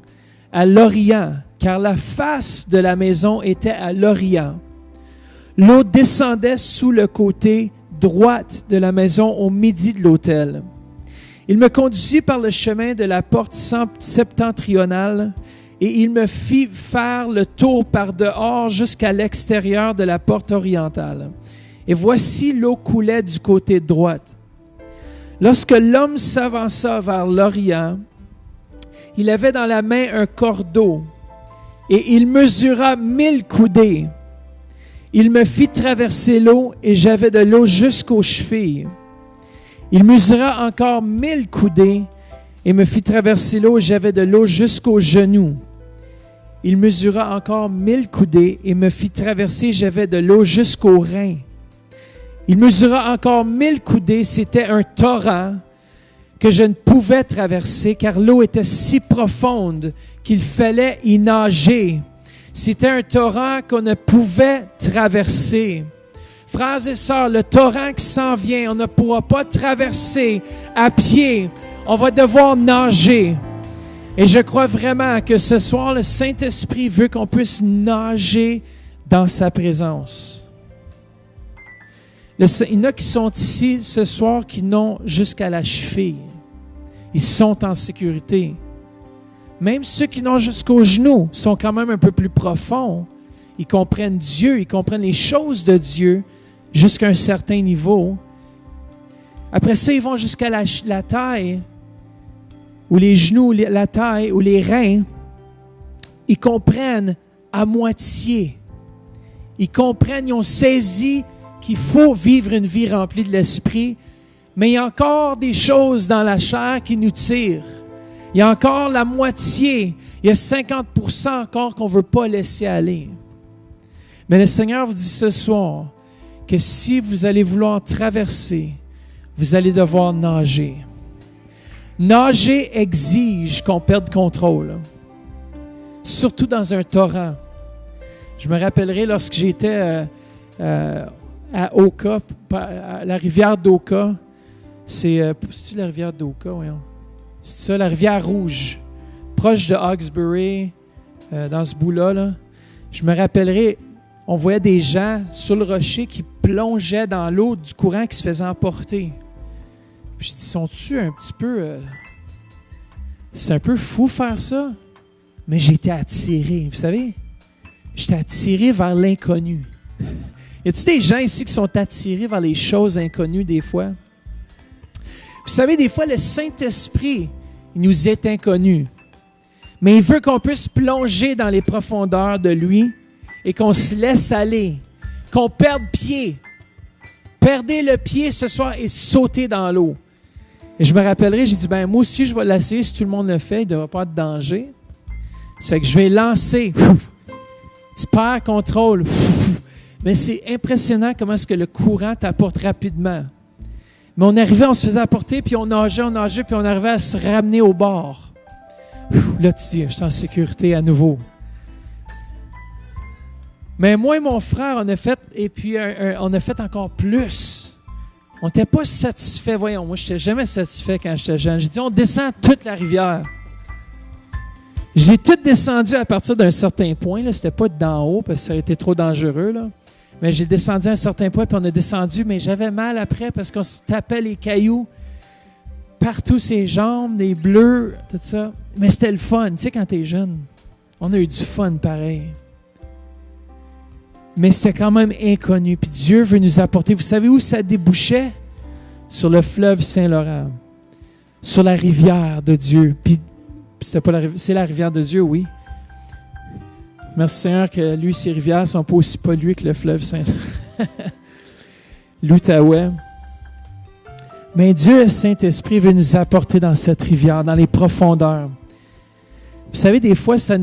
à l'Orient, car la face de la maison était à l'Orient. L'eau descendait sous le côté droite de la maison au midi de l'autel. Il me conduisit par le chemin de la porte septentrionale et il me fit faire le tour par dehors jusqu'à l'extérieur de la porte orientale. Et voici l'eau coulait du côté droit. Lorsque l'homme s'avança vers l'Orient, il avait dans la main un cordeau et il mesura 1000 coudées. Il me fit traverser l'eau et j'avais de l'eau jusqu'aux chevilles. Il mesura encore 1000 coudées et me fit traverser l'eau et j'avais de l'eau jusqu'aux genoux. Il mesura encore 1000 coudées et me fit traverser, j'avais de l'eau jusqu'aux reins. Il mesura encore 1000 coudées, c'était un torrent que je ne pouvais traverser car l'eau était si profonde qu'il fallait y nager. C'était un torrent qu'on ne pouvait traverser. Frères et sœurs, le torrent qui s'en vient, on ne pourra pas traverser à pied. On va devoir nager. Et je crois vraiment que ce soir, le Saint-Esprit veut qu'on puisse nager dans sa présence. Il y en a qui sont ici ce soir qui n'ont jusqu'à la cheville. Ils sont en sécurité. Même ceux qui n'ont jusqu'aux genoux sont quand même un peu plus profonds. Ils comprennent Dieu, ils comprennent les choses de Dieu jusqu'à un certain niveau. Après ça, ils vont jusqu'à la taille, ou les genoux, la taille, ou les reins. Ils comprennent à moitié. Ils comprennent, ils ont saisi qu'il faut vivre une vie remplie de l'Esprit, mais il y a encore des choses dans la chair qui nous tirent. Il y a encore la moitié. Il y a 50% encore qu'on ne veut pas laisser aller. Mais le Seigneur vous dit ce soir que si vous allez vouloir traverser, vous allez devoir nager. Nager exige qu'on perde contrôle. Surtout dans un torrent. Je me rappellerai lorsque j'étais à Oka, à la rivière d'Oka. C'est-tu la rivière d'Oka? Voyons. C'est ça, la rivière Rouge, proche de Hawkesbury, dans ce bout-là. Là. Je me rappellerai, on voyait des gens sur le rocher qui plongeaient dans l'eau du courant qui se faisait emporter. Puis je dis, sont-tu un petit peu... c'est un peu fou faire ça, mais j'ai été attiré, vous savez? J'étais attiré vers l'inconnu. Y a-t-il des gens ici qui sont attirés vers les choses inconnues des fois? Vous savez, des fois, le Saint-Esprit, il nous est inconnu. Mais il veut qu'on puisse plonger dans les profondeurs de lui et qu'on se laisse aller, qu'on perde pied. Perdez le pied ce soir et sautez dans l'eau. Et je me rappellerai, j'ai dit, moi aussi, je vais l'essayer. Si tout le monde le fait, il ne devrait pas de danger. Ça fait que je vais lancer. Tu perds contrôle. Mais c'est impressionnant comment est-ce que le courant t'apporte rapidement. Mais on arrivait, on se faisait apporter, puis on nageait, puis on arrivait à se ramener au bord. Là, tu dis, je suis en sécurité à nouveau. Mais moi et mon frère, on a fait, et puis on a fait encore plus. On n'était pas satisfait. Voyons, moi, je n'étais jamais satisfait quand j'étais jeune. J'ai dit, on descend toute la rivière. J'ai tout descendu à partir d'un certain point. Ce n'était pas d'en haut, parce que ça aurait été trop dangereux. Là. Mais j'ai descendu à un certain point, puis on a descendu, mais j'avais mal après parce qu'on se tapait les cailloux partout, ses jambes, des bleus, tout ça. Mais c'était le fun. Tu sais, quand t'es jeune, on a eu du fun pareil. Mais c'était quand même inconnu. Puis Dieu veut nous apporter. Vous savez où ça débouchait? Sur le fleuve Saint-Laurent. Sur la rivière de Dieu. Puis c'était pas c'est la rivière de Dieu, oui. Merci Seigneur que lui, ses rivières ne sont pas aussi polluées que le fleuve Saint-Laurent. L'Outaouais. Mais Dieu, Saint-Esprit, veut nous apporter dans cette rivière, dans les profondeurs. Vous savez, des fois, ça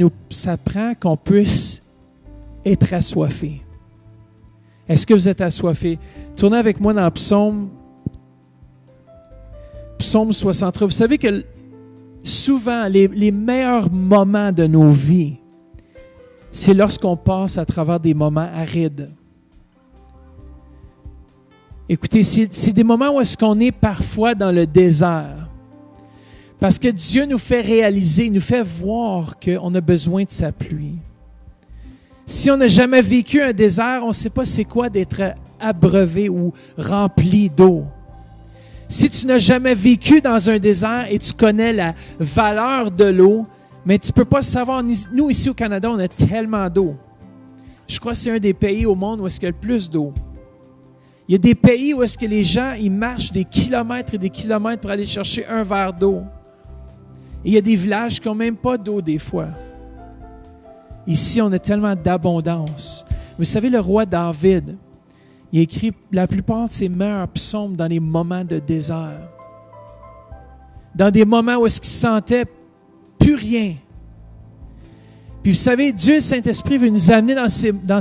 prend qu'on puisse être assoiffé. Est-ce que vous êtes assoiffé? Tournez avec moi dans Psaume 63. Vous savez que souvent, les meilleurs moments de nos vies, c'est lorsqu'on passe à travers des moments arides. Écoutez, c'est des moments où est-ce qu'on est parfois dans le désert. Parce que Dieu nous fait réaliser, nous fait voir qu'on a besoin de sa pluie. Si on n'a jamais vécu un désert, on ne sait pas c'est quoi d'être abreuvé ou rempli d'eau. Si tu n'as jamais vécu dans un désert et tu connais la valeur de l'eau, mais tu ne peux pas savoir, nous ici au Canada, on a tellement d'eau. Je crois que c'est un des pays au monde où est-ce qu'il y a le plus d'eau. Il y a des pays où est-ce que les gens, ils marchent des kilomètres et des kilomètres pour aller chercher un verre d'eau. Et il y a des villages qui n'ont même pas d'eau des fois. Ici, on a tellement d'abondance. Vous savez, le roi David, il a écrit la plupart de ses meilleurs psaumes dans les moments de désert. Dans des moments où est-ce qu'il sentait plus rien. Puis vous savez, Dieu, le Saint-Esprit, veut nous amener dans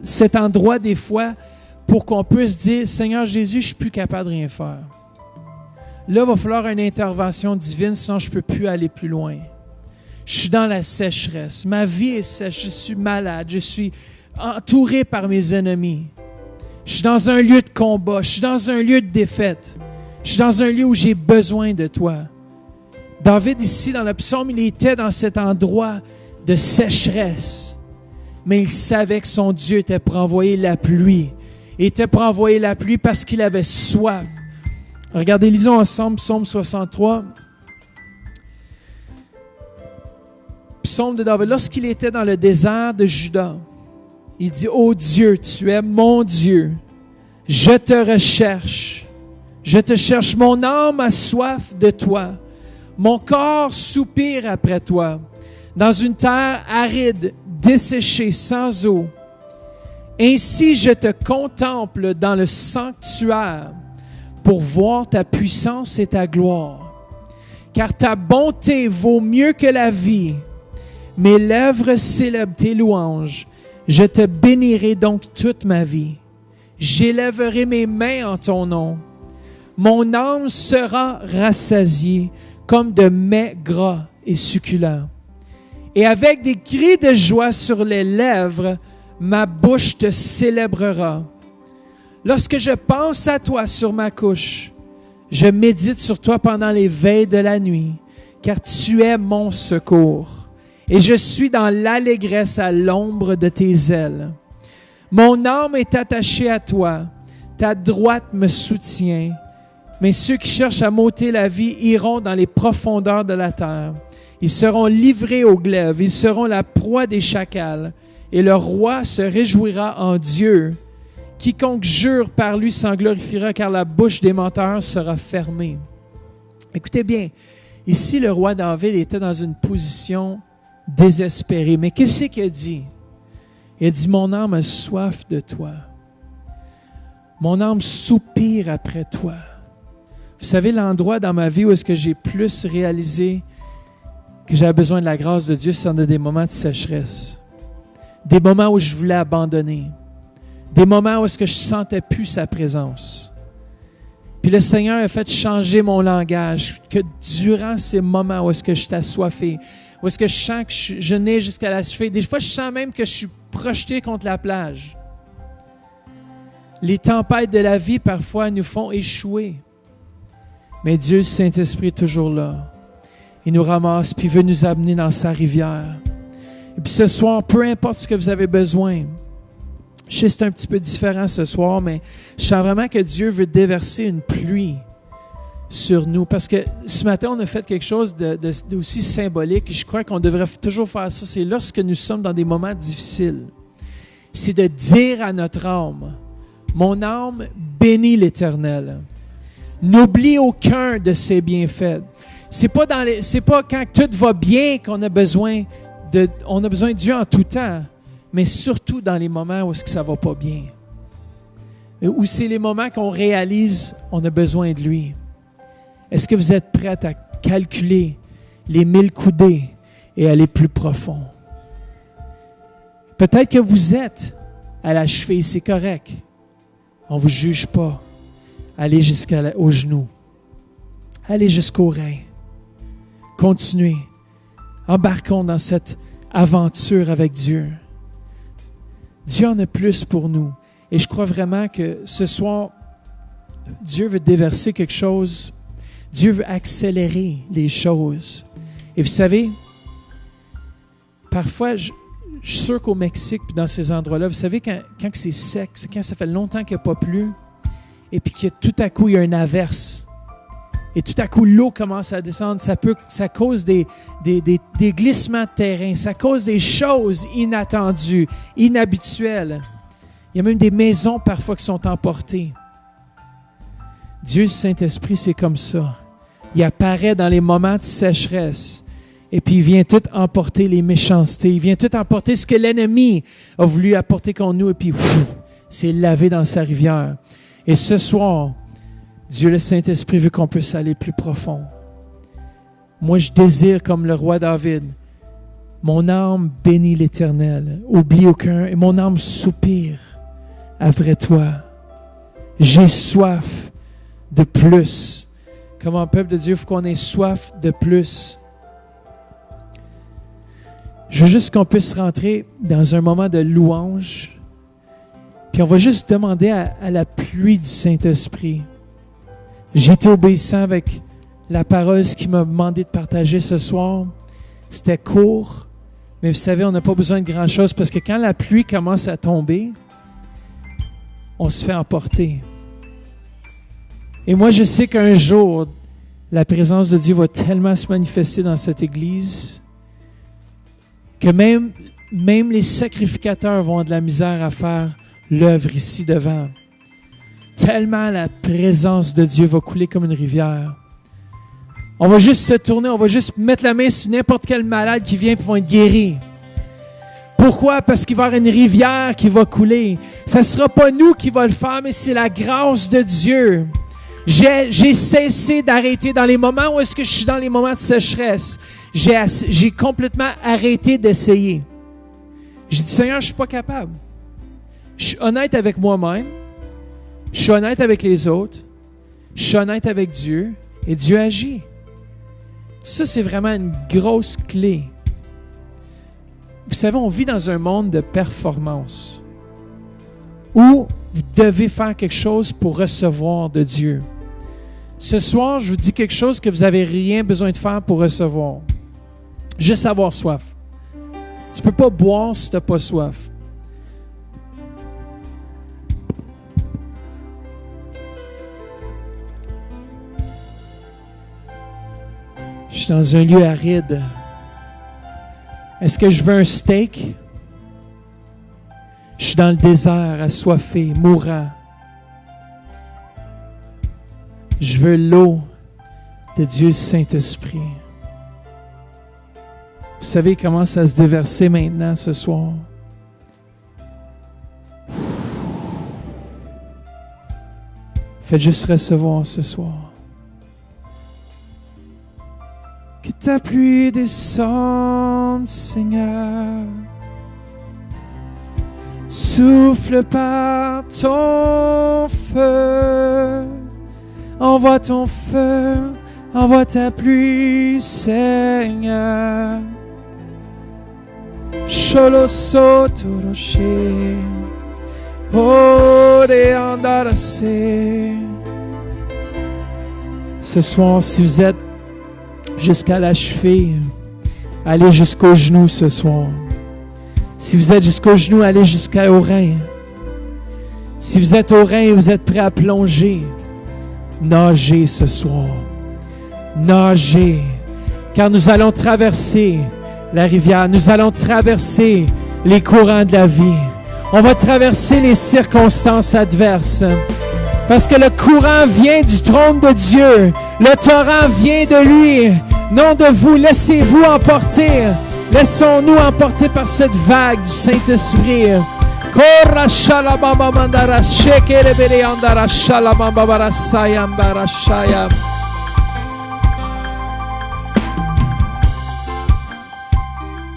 cet endroit des fois pour qu'on puisse dire, Seigneur Jésus, je ne suis plus capable de rien faire. Là, il va falloir une intervention divine, sinon je ne peux plus aller plus loin. Je suis dans la sécheresse. Ma vie est sèche. Je suis malade. Je suis entouré par mes ennemis. Je suis dans un lieu de combat. Je suis dans un lieu de défaite. Je suis dans un lieu où j'ai besoin de toi. David, ici, dans le psaume, il était dans cet endroit de sécheresse. Mais il savait que son Dieu était pour envoyer la pluie. Il était pour envoyer la pluie parce qu'il avait soif. Regardez, lisons ensemble Psaume 63. Psaume de David. Lorsqu'il était dans le désert de Juda, il dit, « Ô Dieu, tu es mon Dieu. Je te recherche. Je te cherche. Mon âme a soif de toi. Mon corps soupire après toi. Dans une terre aride, desséchée, sans eau. Ainsi je te contemple dans le sanctuaire pour voir ta puissance et ta gloire. Car ta bonté vaut mieux que la vie. Mes lèvres célèbrent tes louanges. Je te bénirai donc toute ma vie. J'élèverai mes mains en ton nom. Mon âme sera rassasiée comme de mets gras et succulents. Et avec des cris de joie sur les lèvres, ma bouche te célébrera. Lorsque je pense à toi sur ma couche, je médite sur toi pendant les veilles de la nuit, car tu es mon secours. Et je suis dans l'allégresse à l'ombre de tes ailes. Mon âme est attachée à toi, ta droite me soutient. Mais ceux qui cherchent à m'ôter la vie iront dans les profondeurs de la terre. Ils seront livrés au glaive, ils seront la proie des chacals. Et le roi se réjouira en Dieu. Quiconque jure par lui s'en glorifiera, car la bouche des menteurs sera fermée. Écoutez bien, ici le roi David était dans une position désespérée. Mais qu'est-ce qu'il a dit? Il a dit, mon âme a soif de toi. Mon âme soupire après toi. Vous savez, l'endroit dans ma vie où est-ce que j'ai plus réalisé que j'avais besoin de la grâce de Dieu, c'est dans des moments de sécheresse. Des moments où je voulais abandonner. Des moments où est-ce que je ne sentais plus sa présence. Puis le Seigneur a fait changer mon langage, que durant ces moments où est-ce que je suis assoiffé, où est-ce que je sens que je n'ai jusqu'à la cheville, des fois je sens même que je suis projeté contre la plage. Les tempêtes de la vie parfois nous font échouer. Mais Dieu, le Saint-Esprit, est toujours là. Il nous ramasse, puis veut nous amener dans sa rivière. Et puis ce soir, peu importe ce que vous avez besoin, Je sais que c'est un petit peu différent ce soir, mais je sens vraiment que Dieu veut déverser une pluie sur nous. Parce que ce matin, on a fait quelque chose d'aussi symbolique. Et je crois qu'on devrait toujours faire ça. C'est lorsque nous sommes dans des moments difficiles. C'est de dire à notre âme, « Mon âme bénit l'Éternel. » N'oublie aucun de ses bienfaits. C'est pas quand tout va bien qu'on a besoin de Dieu en tout temps, mais surtout dans les moments où ça va pas bien. Où c'est les moments qu'on réalise qu'on a besoin de lui. Est-ce que vous êtes prêts à calculer les 1000 coudées et aller plus profond? Peut-être que vous êtes à la cheville, c'est correct. On ne vous juge pas. Allez jusqu'au genou. Allez jusqu'au rein. Continuez. Embarquons dans cette aventure avec Dieu. Dieu en a plus pour nous. Et je crois vraiment que ce soir, Dieu veut déverser quelque chose. Dieu veut accélérer les choses. Et vous savez, parfois, je suis sûr qu'au Mexique puis dans ces endroits-là, vous savez, quand c'est sec, c'est quand ça fait longtemps qu'il n'y a pas plu, et puis que tout à coup, il y a une averse. Et tout à coup, l'eau commence à descendre. Ça cause des glissements de terrain. Ça cause des choses inattendues, inhabituelles. Il y a même des maisons parfois qui sont emportées. Dieu, le Saint-Esprit, c'est comme ça. Il apparaît dans les moments de sécheresse. Et puis, il vient tout emporter les méchancetés. Il vient tout emporter ce que l'ennemi a voulu apporter contre nous. Et puis, c'est lavé dans sa rivière. Et ce soir, Dieu, le Saint-Esprit, veut qu'on puisse aller plus profond. Moi, je désire, comme le roi David, mon âme bénit l'Éternel, oublie aucun, et mon âme soupire après toi. J'ai soif de plus. Comme un peuple de Dieu, il faut qu'on ait soif de plus. Je veux juste qu'on puisse rentrer dans un moment de louange, puis on va juste demander à la pluie du Saint-Esprit. J'ai été obéissant avec la parole qu'il m'a demandé de partager ce soir. C'était court, mais vous savez, on n'a pas besoin de grand-chose parce que quand la pluie commence à tomber, on se fait emporter. Et moi, je sais qu'un jour, la présence de Dieu va tellement se manifester dans cette église que même les sacrificateurs vont avoir de la misère à faire l'œuvre ici devant. Tellement la présence de Dieu va couler comme une rivière. On va juste se tourner, on va juste mettre la main sur n'importe quel malade qui vient et vont être guéris. Pourquoi? Parce qu'il va y avoir une rivière qui va couler. Ça ne sera pas nous qui va le faire, mais c'est la grâce de Dieu. J'ai cessé d'arrêter dans les moments où est-ce que je suis dans les moments de sécheresse. J'ai complètement arrêté d'essayer. J'ai dit, Seigneur, je ne suis pas capable. Je suis honnête avec moi-même. Je suis honnête avec les autres. Je suis honnête avec Dieu. Et Dieu agit. Ça, c'est vraiment une grosse clé. Vous savez, on vit dans un monde de performance où vous devez faire quelque chose pour recevoir de Dieu. Ce soir, je vous dis quelque chose que vous n'avez rien besoin de faire pour recevoir. Juste avoir soif. Tu ne peux pas boire si tu n'as pas soif. Je suis dans un lieu aride. Est-ce que je veux un steak? Je suis dans le désert, assoiffé, mourant. Je veux l'eau de Dieu Saint-Esprit. Vous savez, il commence à se déverser maintenant ce soir. Faites juste recevoir ce soir. Que ta pluie descende, Seigneur. Souffle par ton feu. Envoie ton feu. Envoie ta pluie, Seigneur. Sholoso toroche. Ore andarase. Ce soir, si vous êtes jusqu'à la cheville, allez jusqu'au genou ce soir. Si vous êtes jusqu'au genou, allez jusqu'au rein. Si vous êtes au Rhin et vous êtes prêts à plonger, nagez ce soir. Nagez. Car nous allons traverser la rivière. Nous allons traverser les courants de la vie. On va traverser les circonstances adverses. Parce que le courant vient du trône de Dieu. Le torrent vient de lui. Non de vous. Laissez-vous emporter. Laissons-nous emporter par cette vague du Saint-Esprit. Korra shalabamba mandara shekere bere andara shalabamba barasaya barashaya.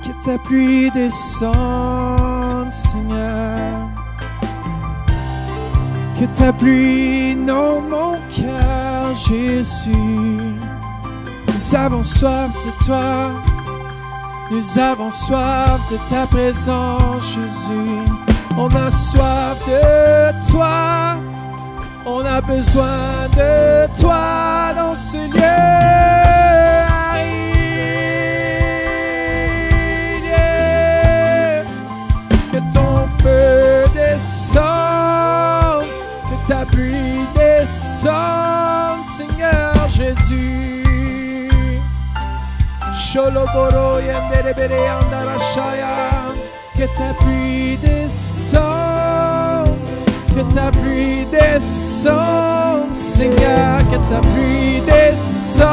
Que ta pluie descende, Seigneur. Que ta pluie inonde mon cœur, Jésus. Nous avons soif de toi. Nous avons soif de ta présence, Jésus. On a soif de toi. On a besoin de toi dans ce lieu. Aride. Que ton feu descende. Que ta pluie descende, Seigneur Jésus. Sholoboro yanderebere andarashaya. Que ta pluie descende, que ta pluie descende, Seigneur, que ta pluie descende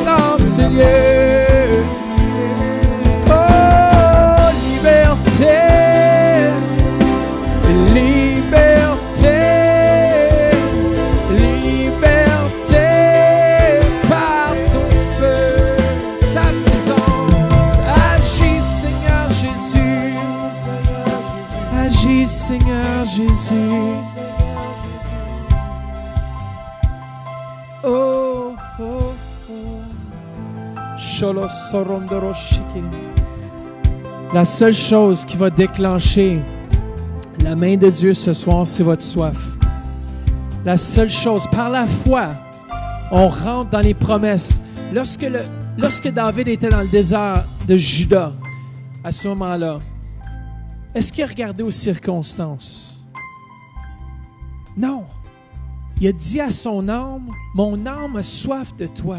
dans ce lieu. Oh, liberté, liberté, liberté par ton feu, ta présence. Agis, Seigneur Jésus. Agis, Seigneur Jésus. Oh, oh, oh. Sholo sorondoro shikiri. La seule chose qui va déclencher la main de Dieu ce soir, c'est votre soif. La seule chose, par la foi, on rentre dans les promesses. Lorsque David était dans le désert de Juda, à ce moment-là, est-ce qu'il a regardé aux circonstances? Non. Il a dit à son âme, « Mon âme a soif de toi. »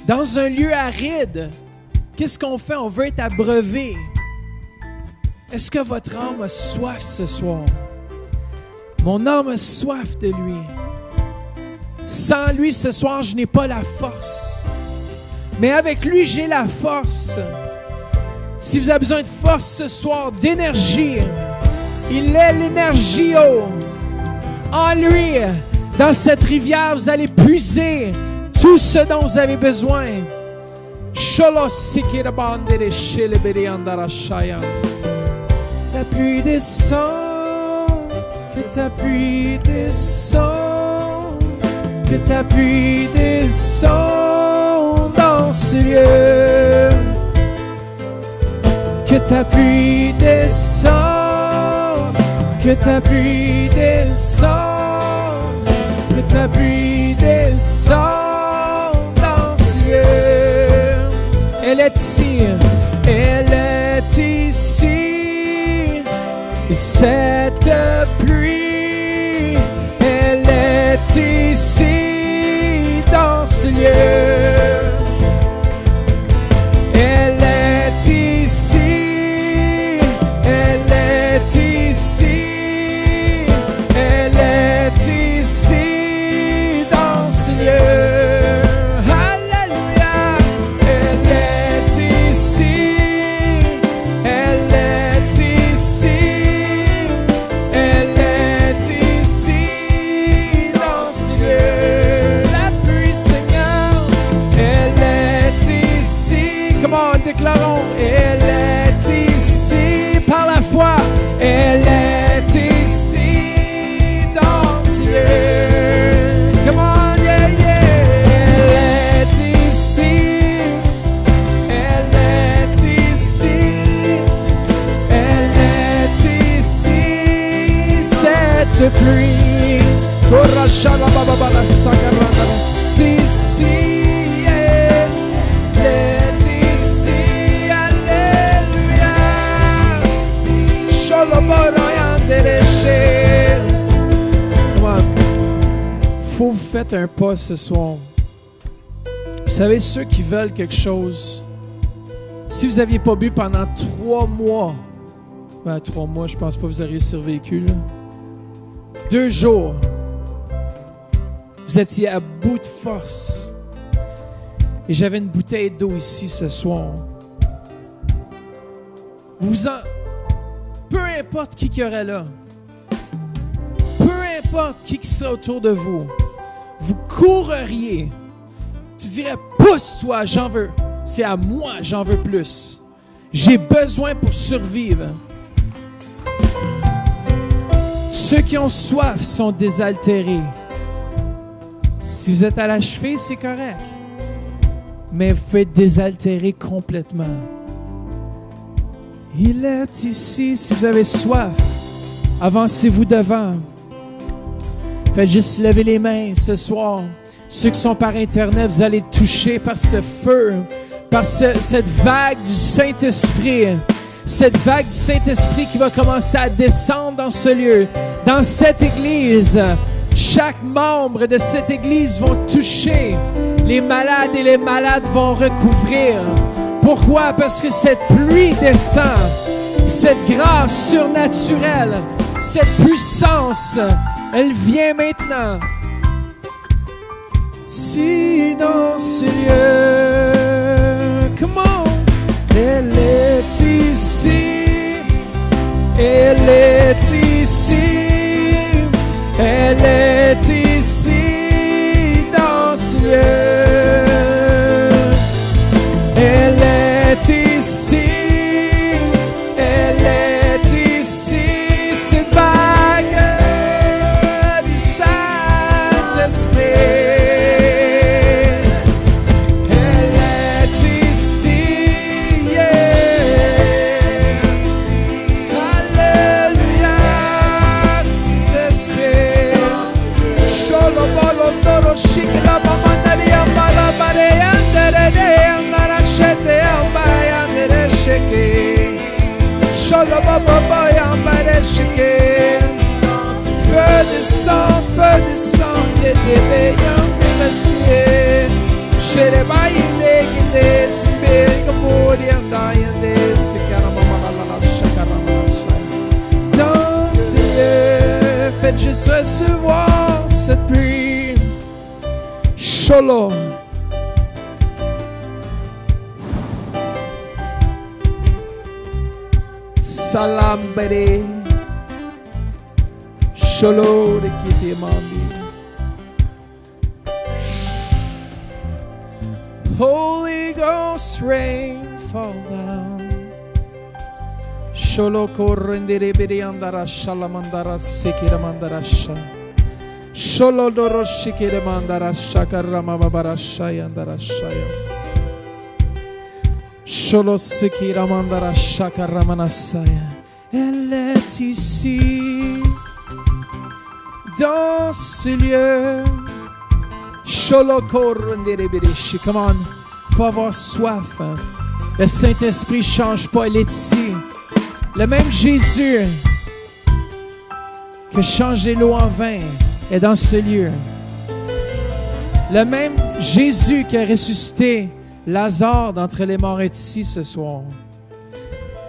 Dans un lieu aride, qu'est-ce qu'on fait? On veut être abreuvé. Est-ce que votre âme a soif ce soir? Mon âme a soif de lui. Sans lui, ce soir, je n'ai pas la force. Mais avec lui, j'ai la force. Si vous avez besoin de force ce soir, d'énergie, il est l'énergie en lui. Dans cette rivière, vous allez puiser tout ce dont vous avez besoin. La pluie descend, que ta pluie descend, que ta pluie descend dans ce lieu. Que ta pluie descende, que ta pluie descende, que ta pluie descende dans ce lieu. Elle est ici, elle est ici, cette pluie, elle est ici dans ce lieu. Elle est ici. Elle est ici, elle est ici dans ce lieu. Alléluia, elle est ici, elle est ici, elle est ici dans ce lieu. La pluie, Seigneur, elle est ici. Comment déclarons? Elle est ici par la foi. Elle est ici dans ce lieu. Come on, yeah, yeah. Elle est ici. Elle est ici. Elle est ici. Cette pluie. Korashala baba bala sakaranda. Ici. Elle est ici. Alléluia. Shalom, Yandere. faites un pas ce soir. Vous savez, ceux qui veulent quelque chose, si vous n'aviez pas bu pendant 3 mois, 3 mois, je pense pas que vous auriez survécu, là. 2 jours, vous étiez à bout de force. Et j'avais une bouteille d'eau ici ce soir. Peu importe qui y aurait là, peu importe qui sera autour de vous, vous courriez. Tu dirais, pousse-toi, j'en veux. C'est à moi, j'en veux plus. J'ai besoin pour survivre. Ceux qui ont soif sont désaltérés. Si vous êtes à la cheville, c'est correct. Mais vous pouvez être désaltéré complètement. Il est ici. Si vous avez soif, avancez-vous devant. Faites juste lever les mains ce soir. Ceux qui sont par Internet, vous allez être touchés par ce feu, par cette vague du Saint-Esprit. Cette vague du Saint-Esprit qui va commencer à descendre dans ce lieu, dans cette église. Chaque membre de cette église vont toucher les malades et les malades vont recouvrir. Pourquoi? Parce que cette pluie descend, cette grâce surnaturelle, cette puissance, elle vient maintenant. Si dans ce lieu, comment? Elle est ici, elle est ici, elle est ici dans ce lieu. Elle est ici, elle est ici, cette vague du Saint-Esprit. Elle est ici, yeah. Alléluia, Saint-Esprit. Sholobolo toro shikla mamandali ambala mareya derede andara shete ambaya nere sheke. Sholobaba ambara sheke. Feu de sang, de déveillant de Messie. Shereba yinde ginde simbe kamori andayande sikara mamala shakara mamala. Dans ce lieu, faites juste recevoir cette pluie. Shalom. Salam bere. Shalom de kiti mandi. Holy Ghost rain fall down. Sholo korrendere bere andara shalamandara sekira mandara sha. Sholo doro shikere mandara shakarama babara shaya andara shaya. Sholo sekira mandara shakarama saya. Elle est ici dans ce lieu. Sholo korrendere bere shi. Come on, faut avoir soif. Hein? Le Saint-Esprit ne change pas, il est ici. Le même Jésus qui a changé l'eau en vin est dans ce lieu. Le même Jésus qui a ressuscité Lazare d'entre les morts est ici ce soir.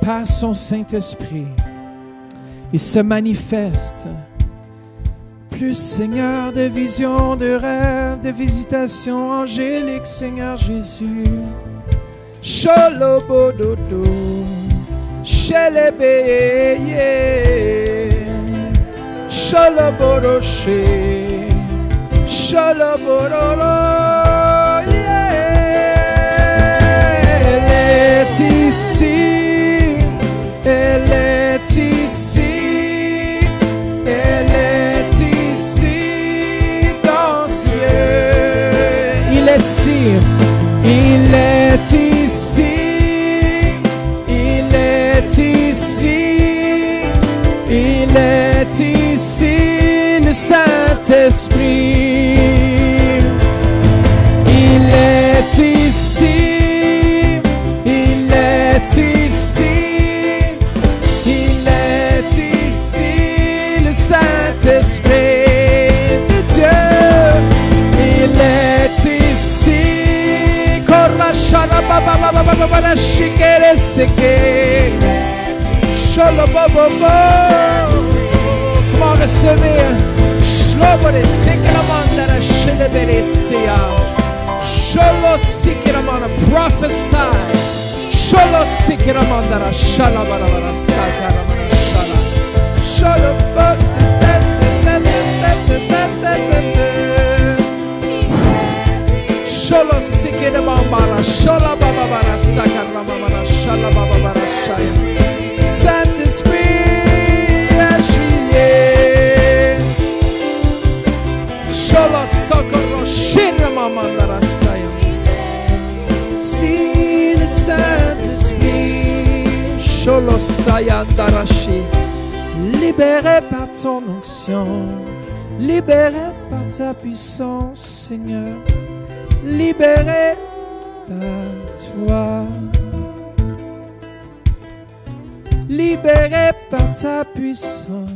Par son Saint-Esprit, il se manifeste. Plus, Seigneur, de visions, de rêves, de visitations angéliques, Seigneur Jésus. Sholobododo, shelebeye, sholobodoshe, sholobodoro, elle est ici, elle est ici, elle est ici dans ce lieu. Il est ici, il est ici, il est ici, il est ici, le Saint-Esprit. Il est ici, il est ici, il est ici, le Saint-Esprit de Dieu. Shana Baba Baba Baba Baba Shikere Seke. Sholo Bobo Bo. Comment recevoir? Shlobo de Sekeramandara Shilebere Sea. Sholo Sekeramana prophesy. Sholo Sekeramandara Shalabarabara Sakaramana Shala. Sholo Bobo. Sholo sikere bambara, shola babara, sakaramamara, shala babara, shaya. Saint-Esprit, agis. Sholo sokoro, shina mamandara, saya. Si le Saint-Esprit, sholo sayandarashi, libéré par ton onction, libéré par ta puissance, Seigneur. Libéré par toi, libéré par ta puissance,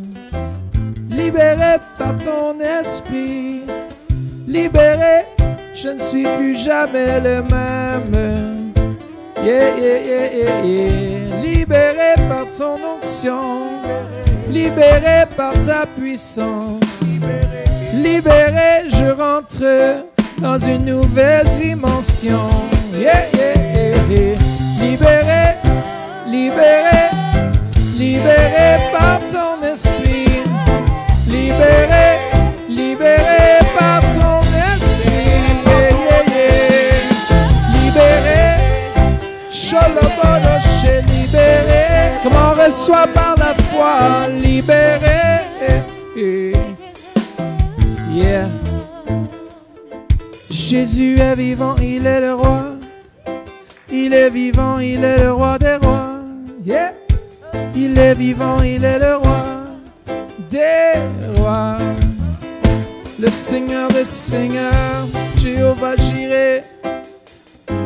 libéré par ton esprit, libéré, je ne suis plus jamais le même. Yeah, yeah, yeah, yeah, yeah. Libéré par ton onction, libéré par ta puissance, libéré, je rentre dans une nouvelle dimension. Yeah, yeah, yeah, yeah. Libéré, libéré, libéré par ton esprit. Libéré, libéré par ton esprit. Yeah, yeah, yeah. Libéré, Sholobodoche, libéré. Comment on reçoit par la foi? Libéré. Yeah. Jésus est vivant, il est le roi. Il est vivant, il est le roi des rois. Yeah. Il est vivant, il est le roi des rois. Le Seigneur des seigneurs, Jéhovah Jireh,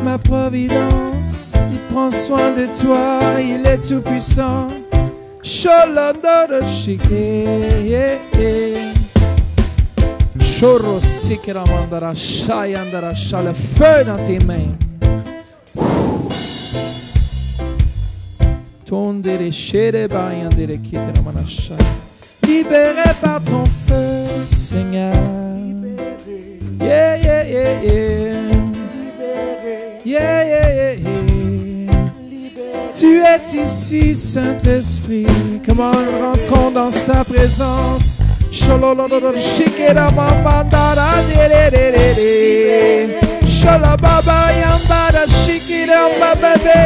ma providence. Il prend soin de toi, il est tout puissant. Sholondoro Shike, yeah, yeah. Choro Sikeramandara Shayandara Sha, le feu dans tes mains. Tondere Shere Bayandere Kiteramana Sha. Libéré par ton feu, Seigneur. Yeah, yeah, yeah, yeah. Yeah, yeah, yeah, yeah. Tu es ici, Saint-Esprit. Comment rentrons dans sa présence? Shololodor shikera mamandara dererere. Sholababa yambara shikera babebe.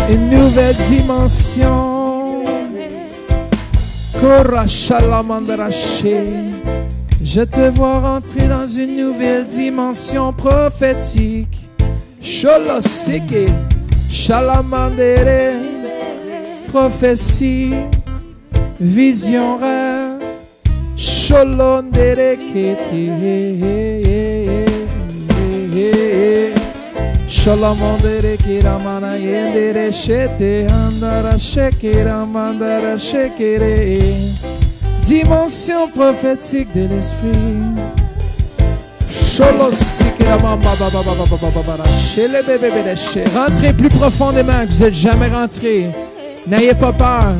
Une nouvelle dimension. Kora shalamandara she. Je te vois rentrer dans une nouvelle dimension prophétique. Sholosike shalamandere. Prophétie. Vision rare, Sholondere Keti, Sholomondere Kiramana Yendere Shete, Andara Shekera Mandara Shekere. Dimension prophétique de l'esprit. Rentrez plus profondément que vous n'êtes jamais rentré. N'ayez pas peur.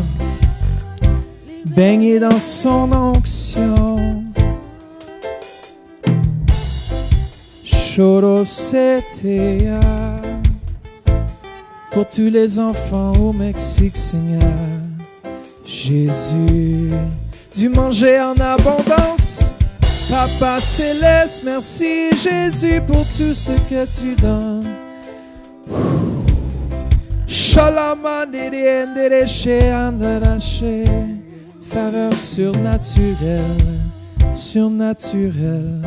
Baignez dans son onction. Chorosetea. Pour tous les enfants au Mexique, Seigneur. Jésus, du manger en abondance. Papa céleste, merci Jésus pour tout ce que tu donnes. Faveur surnaturelle, surnaturelle.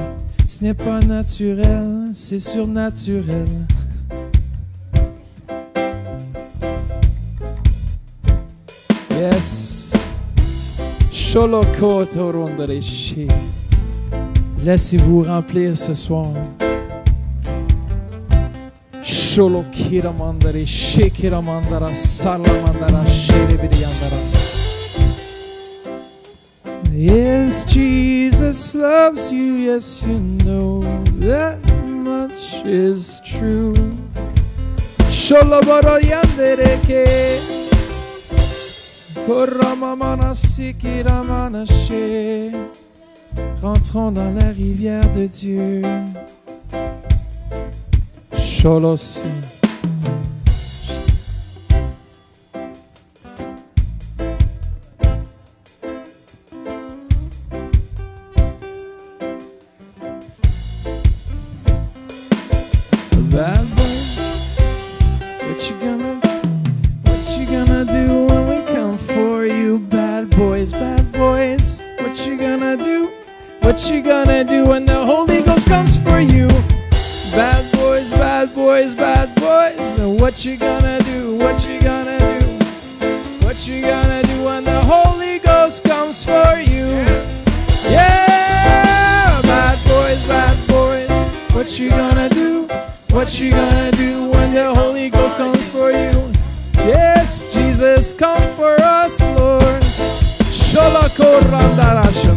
Ce n'est pas naturel, c'est surnaturel. Yes. Laissez-vous remplir ce soir. Sholokira mandare, shekira mandara, salamandara, sherebiri andaras. Yes, Jesus loves you, yes, you know that much is true. Sholoboro yandereke, Koramamana sikiramanache. Rentrons dans la rivière de Dieu. Sholosi. Bad boy, what you gonna do when we come for you? Bad boys, what you gonna do? What you gonna do when the Holy Ghost comes for you? Bad boys, and what you gonna do? What you gonna do? What you gonna do when the Holy Ghost comes for you? Yeah, bad boys, what you gonna do? What you gonna do when the Holy Ghost comes for you? Yes, Jesus, come for us, Lord. Sholako randarashama.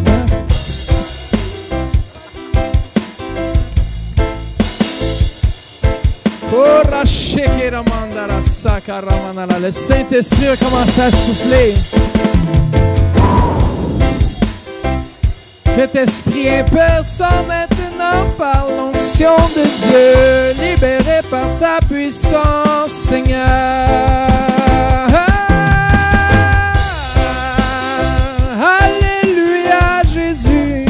Le Saint-Esprit a commencé à souffler. Cet esprit impersonnel maintenant par l'onction de Dieu, libéré par ta puissance, Seigneur. Alléluia, Jésus.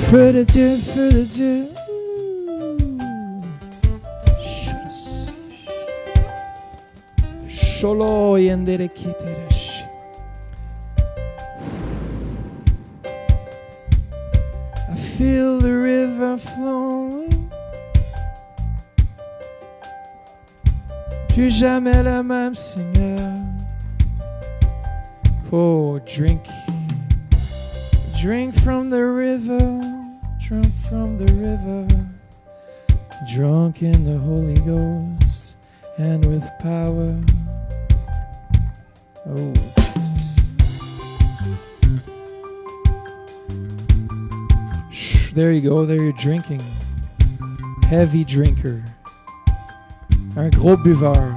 Feu de Dieu, feu de Dieu. Sholo yendere kiteresh. I feel the river flowing. Plus jamais le même, Seigneur. Oh, drink from the river, drink from the river, drunk in the Holy Ghost and with power. Oh, Jesus. There you go, there you're drinking. Heavy drinker. Un gros buveur.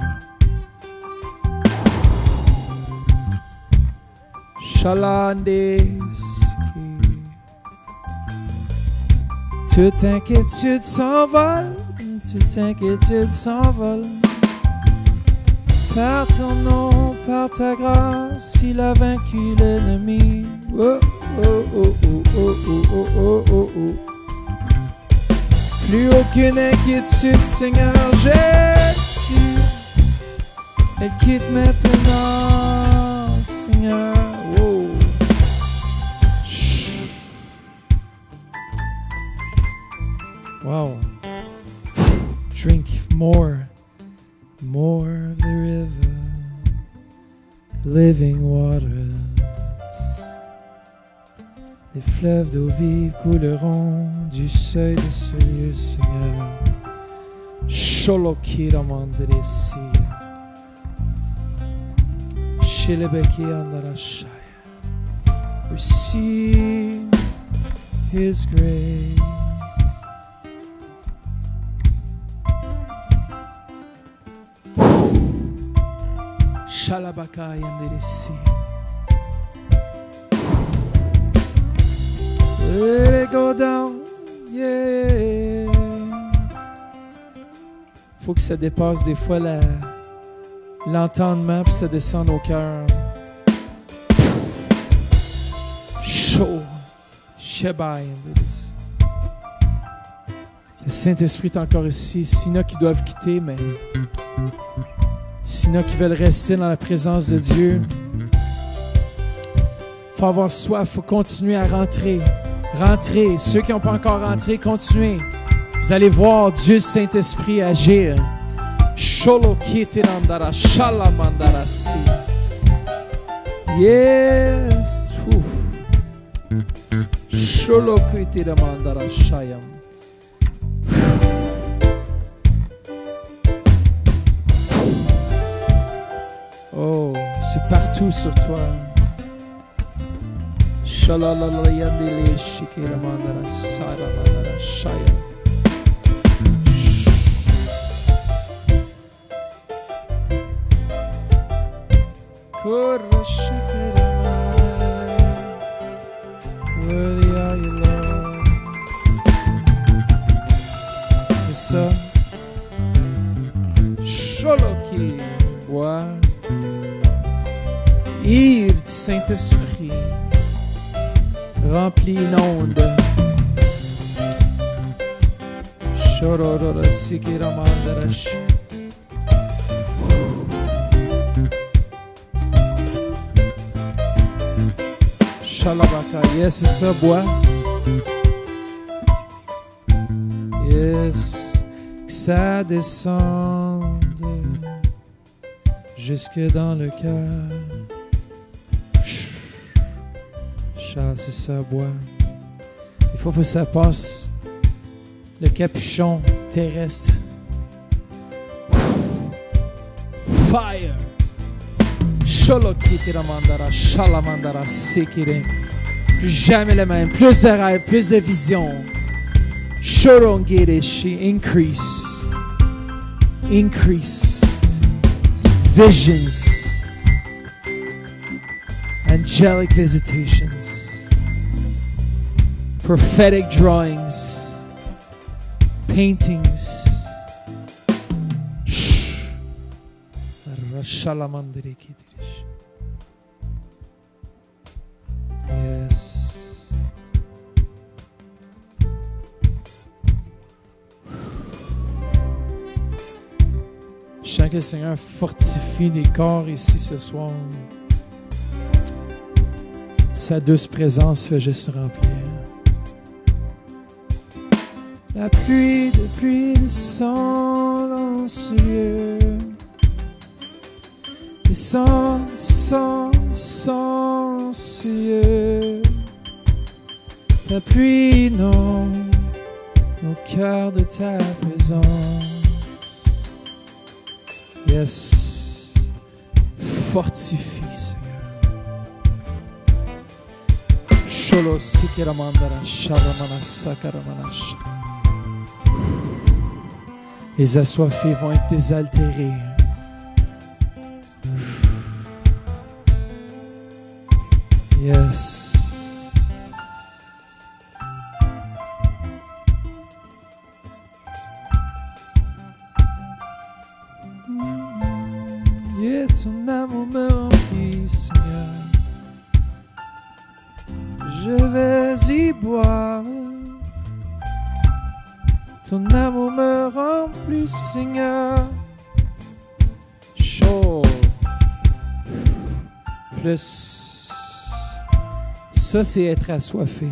Chalandé. Toute inquiétude s'envole, toute inquiétude s'envole. Par ton nom, par ta grâce, il a vaincu l'ennemi. Oh, oh, oh, oh, oh, oh, oh, oh, oh. Plus aucune inquiétude, Seigneur Jésus. Elle quitte maintenant, Seigneur. Oh. Wow. Drink more of the river, living waters. Les fleuves d'eau vive couleront du seuil de ce lieu, Seigneur. Sholokira mandresi. Shilebeki andarashaya. Receive His grace. Shalabaka yanderesi. Let it go down, yeah. Faut que ça dépasse des fois l'entendement puis ça descende au cœur. Chaud, Shebai. Le Saint-Esprit est encore ici. S'il y en a qui doivent quitter, mais s'il y en a qui veulent rester dans la présence de Dieu, il faut avoir soif, il faut continuer à rentrer. Rentrez. Ceux qui n'ont pas encore rentré, continuez. Vous allez voir Dieu Saint-Esprit agir. Sholo kitirandara shalamandara si. Yes. Sholo kitiramandara shayam. Oh, c'est partout sur toi. Shalalala yandele shikiramandara saramandara shayam. Worthy are you, Lord. C'est ça. Sholoki, bois. Ivre du Saint-Esprit. Remplis l'onde. Shororora sikiramandarash. Shalabaka, yes, c'est ça, bois. Yes, que ça descende jusque dans le cœur. C'est ça, bois. Il faut que ça passe le capuchon terrestre. Fire! Sholokitiramandara, shalamandara, sekire. Plus jamais le même. Plus de rêves, plus de visions. Shorongereshi, increase. Increased visions. Angelic visitations. Prophetic drawings. Paintings. Shalamandere kitirish. Yes. Je sens que le Seigneur fortifie les corps ici ce soir. Sa douce présence fait juste remplir. La pluie descend dans ce lieu. Descend, silencieux. La pluie inonde nos cœurs de ta présence. Yes. Fortifie, Seigneur. Sholo sikiramandara sharamana sakaramana. Les assoiffés vont être désaltérés. Yes. Yeah, ton amour me remplit, Seigneur. Je vais y boire. Ton amour me remplit, Seigneur. Chaud. Plus. Ça, c'est être assoiffé.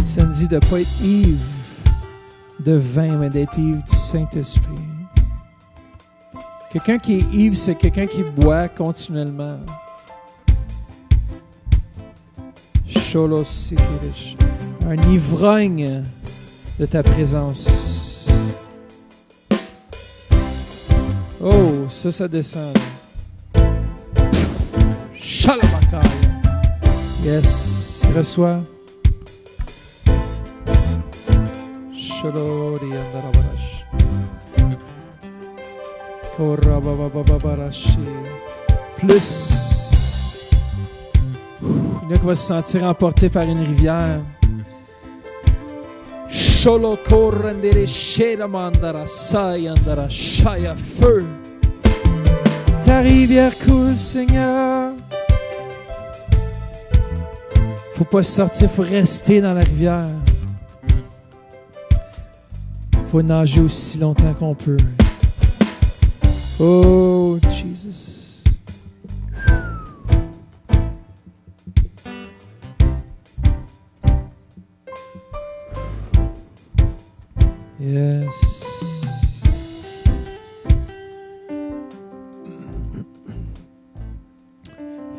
Ça me dit de ne pas être ivre de vin, mais d'être ivre du Saint-Esprit. Quelqu'un qui est ivre, c'est quelqu'un qui boit continuellement. Un ivrogne de ta présence. Oh, ça descend. Shalabakaya. Yes, reçois. Shalori andarabarash. Korababababarashi. Plus. Il y en a qui va se sentir emporté par une rivière. Sholo korandere shedamandara sayandara shaya feu. Ta rivière coule, Seigneur. Faut pas sortir, faut rester dans la rivière. Faut nager aussi longtemps qu'on peut. Oh, Jesus.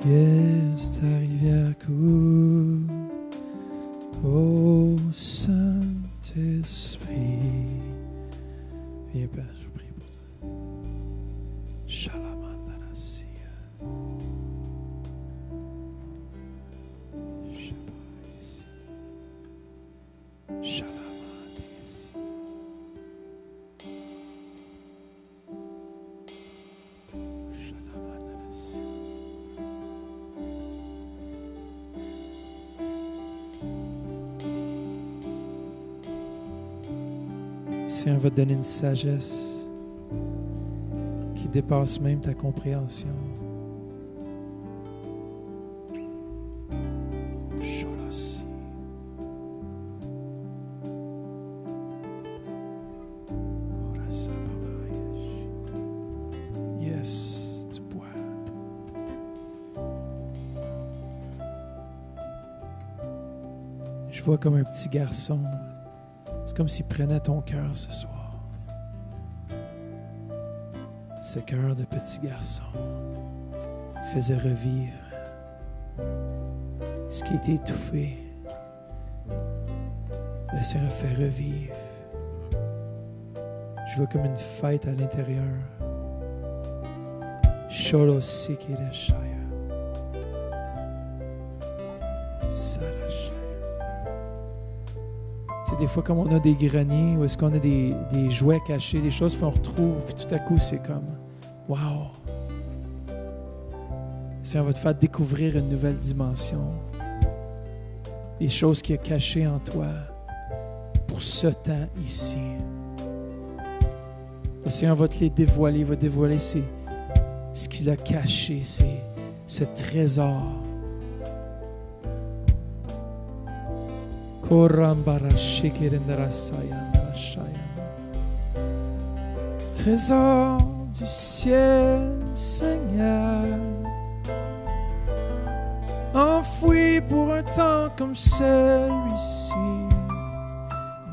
Yes, ta rivière coule, ô Saint-Esprit. Viens, Père, je prie pour toi. Shalamandalasia. Shabaisi. Shalamandis. Shalamandalasia. Seigneur va te donner une sagesse qui dépasse même ta compréhension. Cholossi. Korasababayashi. Yes, tu bois. Je vois comme un petit garçon. C'est comme s'il prenait ton cœur ce soir. Ce cœur de petit garçon faisait revivre ce qui était étouffé. Le Seigneur fait revivre. Je vois comme une fête à l'intérieur. Sholosikireshaya. Sarashaya. Tu sais, des fois, comme on a des greniers, ou est-ce qu'on a des jouets cachés, des choses qu'on retrouve, puis tout à coup, c'est comme, wow! Le Seigneur va te faire découvrir une nouvelle dimension. Des choses qu'il a cachées en toi pour ce temps ici. Le Seigneur va te les dévoiler, va dévoiler ce qu'il a caché, ce trésor. Trésor du ciel, Seigneur, enfoui pour un temps comme celui-ci,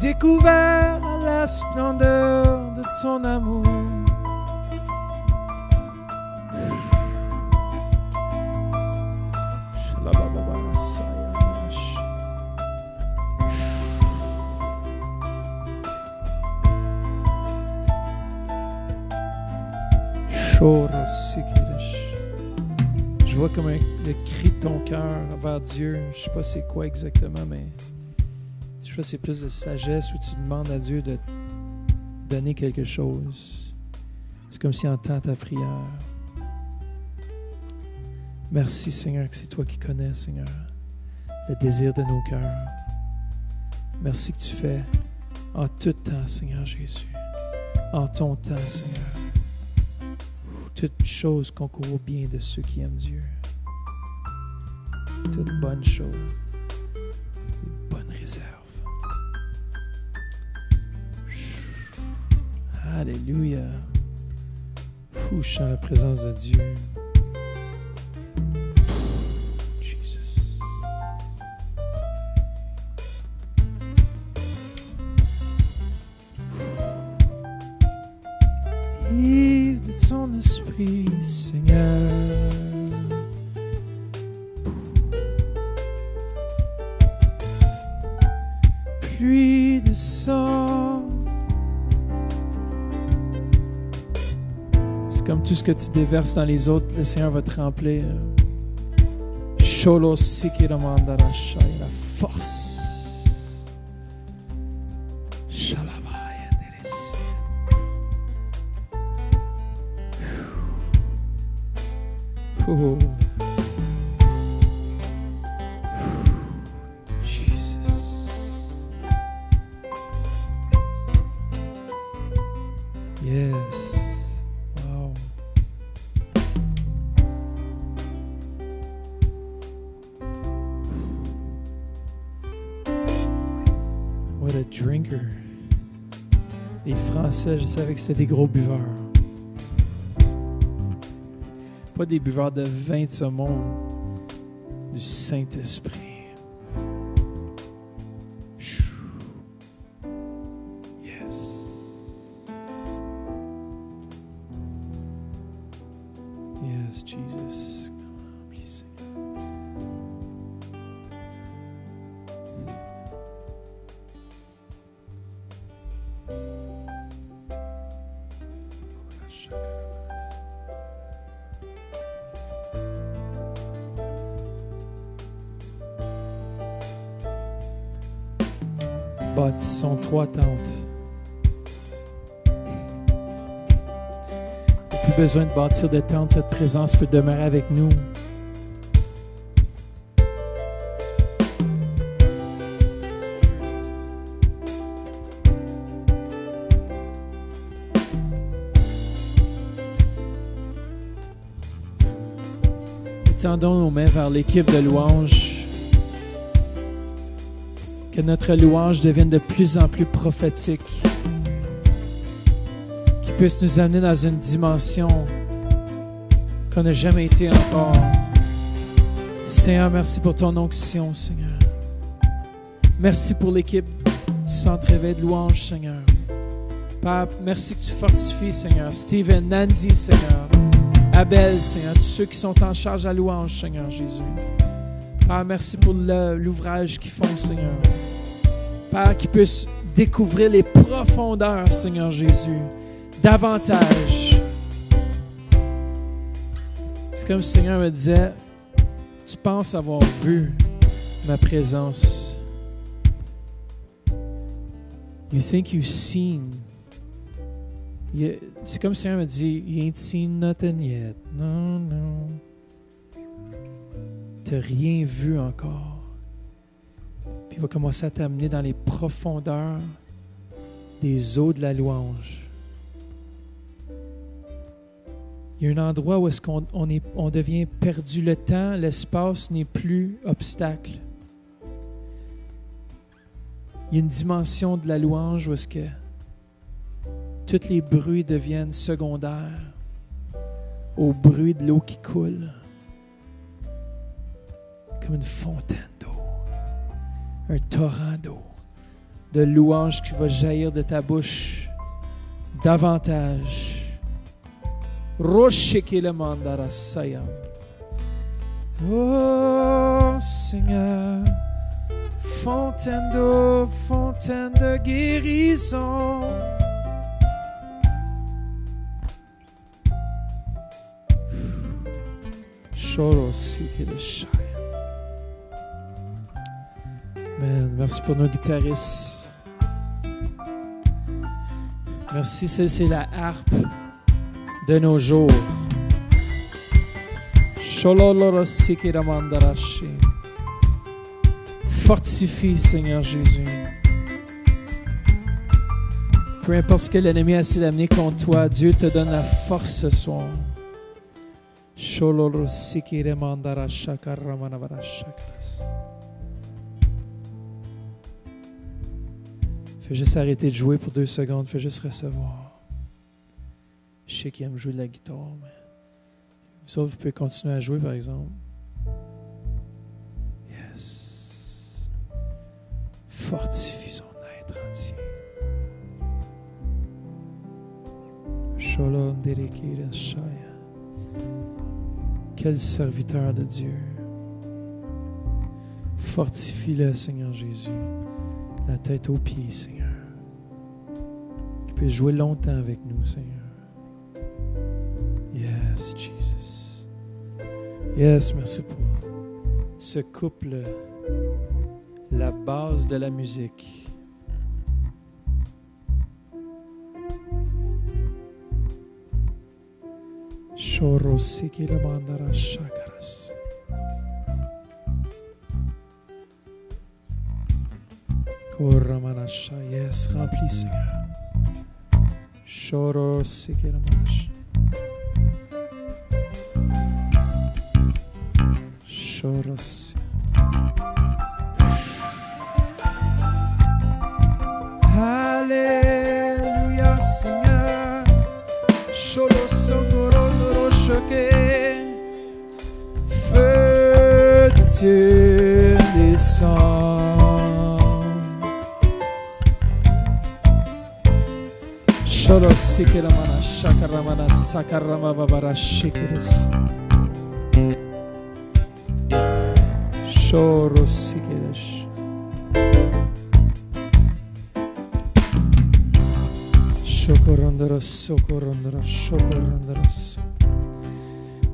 découvert à la splendeur de ton amour. Je vois comme le cri de ton cœur vers Dieu. Je ne sais pas c'est quoi exactement, mais je sais pas, c'est plus de sagesse où tu demandes à Dieu de te donner quelque chose. C'est comme s'il entend ta prière. Merci, Seigneur, que c'est toi qui connais, Seigneur, le désir de nos cœurs. Merci que tu fais en tout temps, Seigneur Jésus, en ton temps, Seigneur. Toute chose concourt au bien de ceux qui aiment Dieu. Toute bonne chose, une bonne réserve. Alléluia. Je sens la présence de Dieu. Jesus. Vive de ton esprit, Seigneur. Pluie de sang. C'est comme tout ce que tu déverses dans les autres, le Seigneur va te remplir. Sholo Sikiramandaracha, la force. Shalabaya Neresi. Oh. Jesus. Yes. Wow. What a drinker. Les Français, je savais que c'était des gros buveurs. Pas des buveurs de vin de ce monde, du Saint-Esprit. Yes. Yes, Jesus. Remplis, bâtissons 3 tentes. Il n'y a plus besoin de bâtir de tentes, cette présence peut demeurer avec nous. Tendons nos mains vers l'équipe de louange. Que notre louange devienne de plus en plus prophétique. Qu'il puisse nous amener dans une dimension qu'on n'a jamais été encore. Seigneur, merci pour ton onction, Seigneur. Merci pour l'équipe du Centre Éveil de louange, Seigneur. Père, merci que tu fortifies, Seigneur. Steven, Nandy, Seigneur. Abel, Seigneur, tous ceux qui sont en charge à louange, Seigneur Jésus. Père, merci pour l'ouvrage qu'ils font, Seigneur. Père, qu'ils puissent découvrir les profondeurs, Seigneur Jésus, davantage. C'est comme si le Seigneur me disait, tu penses avoir vu ma présence. You think you've seen. C'est comme si un me dit, you ain't seen nothing yet. Non, non. Tu n'as rien vu encore. Puis il va commencer à t'amener dans les profondeurs des eaux de la louange. Il y a un endroit où est-ce qu'on devient perdu. Le temps, l'espace n'est plus obstacle. Il y a une dimension de la louange où est-ce que tous les bruits deviennent secondaires au bruit de l'eau qui coule, comme une fontaine d'eau, un torrent d'eau, de louange qui va jaillir de ta bouche davantage. Roshekele mandara sayam. Oh Seigneur, fontaine d'eau, fontaine de guérison. Amen. Merci pour nos guitaristes. Merci, c'est la harpe de nos jours. Fortifie, Seigneur Jésus. Peu importe ce que l'ennemi a essayé d'amener contre toi, Dieu te donne la force ce soir. Fais juste arrêter de jouer pour 2 secondes. Fais juste recevoir. Je sais qu'il aime jouer de la guitare, mais vous autres, vous pouvez continuer à jouer, par exemple. Yes. Fortifie son être entier. Shalom Derekira Shaya. Quel serviteur de Dieu. Fortifie-le, Seigneur Jésus. La tête aux pieds, Seigneur. Qu'il puisse jouer longtemps avec nous, Seigneur. Yes, Jesus. Yes, merci pour ce couple, la base de la musique. Shorosiki le mandara chakaras. Koramanasha, yes, remplis, Seigneur. Shorosiki le mandara. Shoros. Alléluia, Seigneur. Shoros socorro choqué. Feu de Dieu descend. Shoros sikeramana shakaramana sakarama babara shikeres. Shoros sikeres.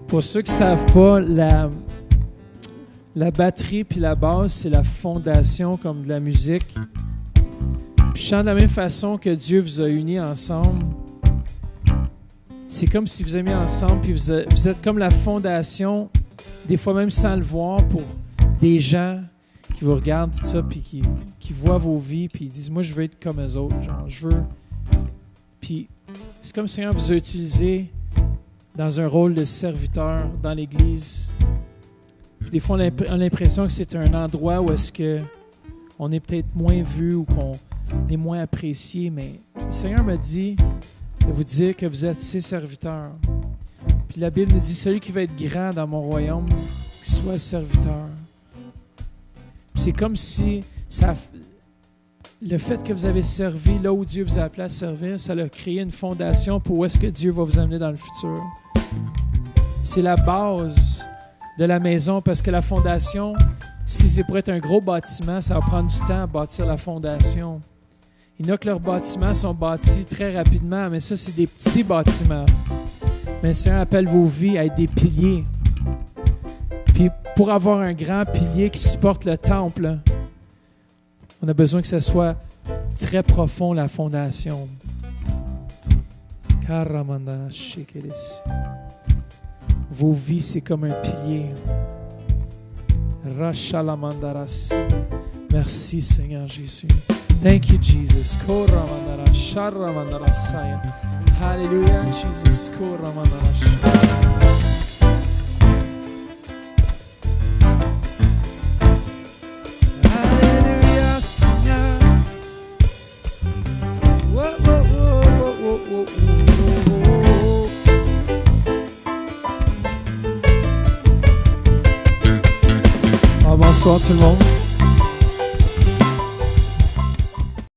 Pour ceux qui ne savent pas, la batterie puis la basse, c'est la fondation comme de la musique. Puis je sens de la même façon que Dieu vous a unis ensemble. C'est comme si vous avez mis ensemble, puis vous êtes comme la fondation, des fois même sans le voir, pour des gens qui vous regardent, tout ça, puis qui voient vos vies, puis ils disent, moi, je veux être comme eux autres, genre, je veux... Puis c'est comme si le Seigneur vous a utilisé dans un rôle de serviteur dans l'Église. Puis des fois, on a l'impression que c'est un endroit où est-ce que on est peut-être moins vu ou qu'on est moins apprécié, mais le Seigneur m'a dit de vous dire que vous êtes ses serviteurs. Puis la Bible nous dit, celui qui va être grand dans mon royaume, qu'il soit serviteur. Puis c'est comme si le fait que vous avez servi là où Dieu vous a appelé à servir, ça a créé une fondation pour où est-ce que Dieu va vous amener dans le futur. C'est la base de la maison, parce que la fondation, si c'est pour être un gros bâtiment, ça va prendre du temps à bâtir la fondation. Il y en a que leurs bâtiments sont bâtis très rapidement, mais ça, c'est des petits bâtiments. Mais le Seigneur appelle vos vies à être des piliers. Puis pour avoir un grand pilier qui supporte le temple, on a besoin que ça soit très profond, la fondation. Vos vies, c'est comme un pilier. Merci, Seigneur Jésus. Thank you, Jesus. Hallelujah, Jesus. Hallelujah, Seigneur. Whoa, whoa, whoa, whoa, whoa, whoa. Bonsoir tout le monde.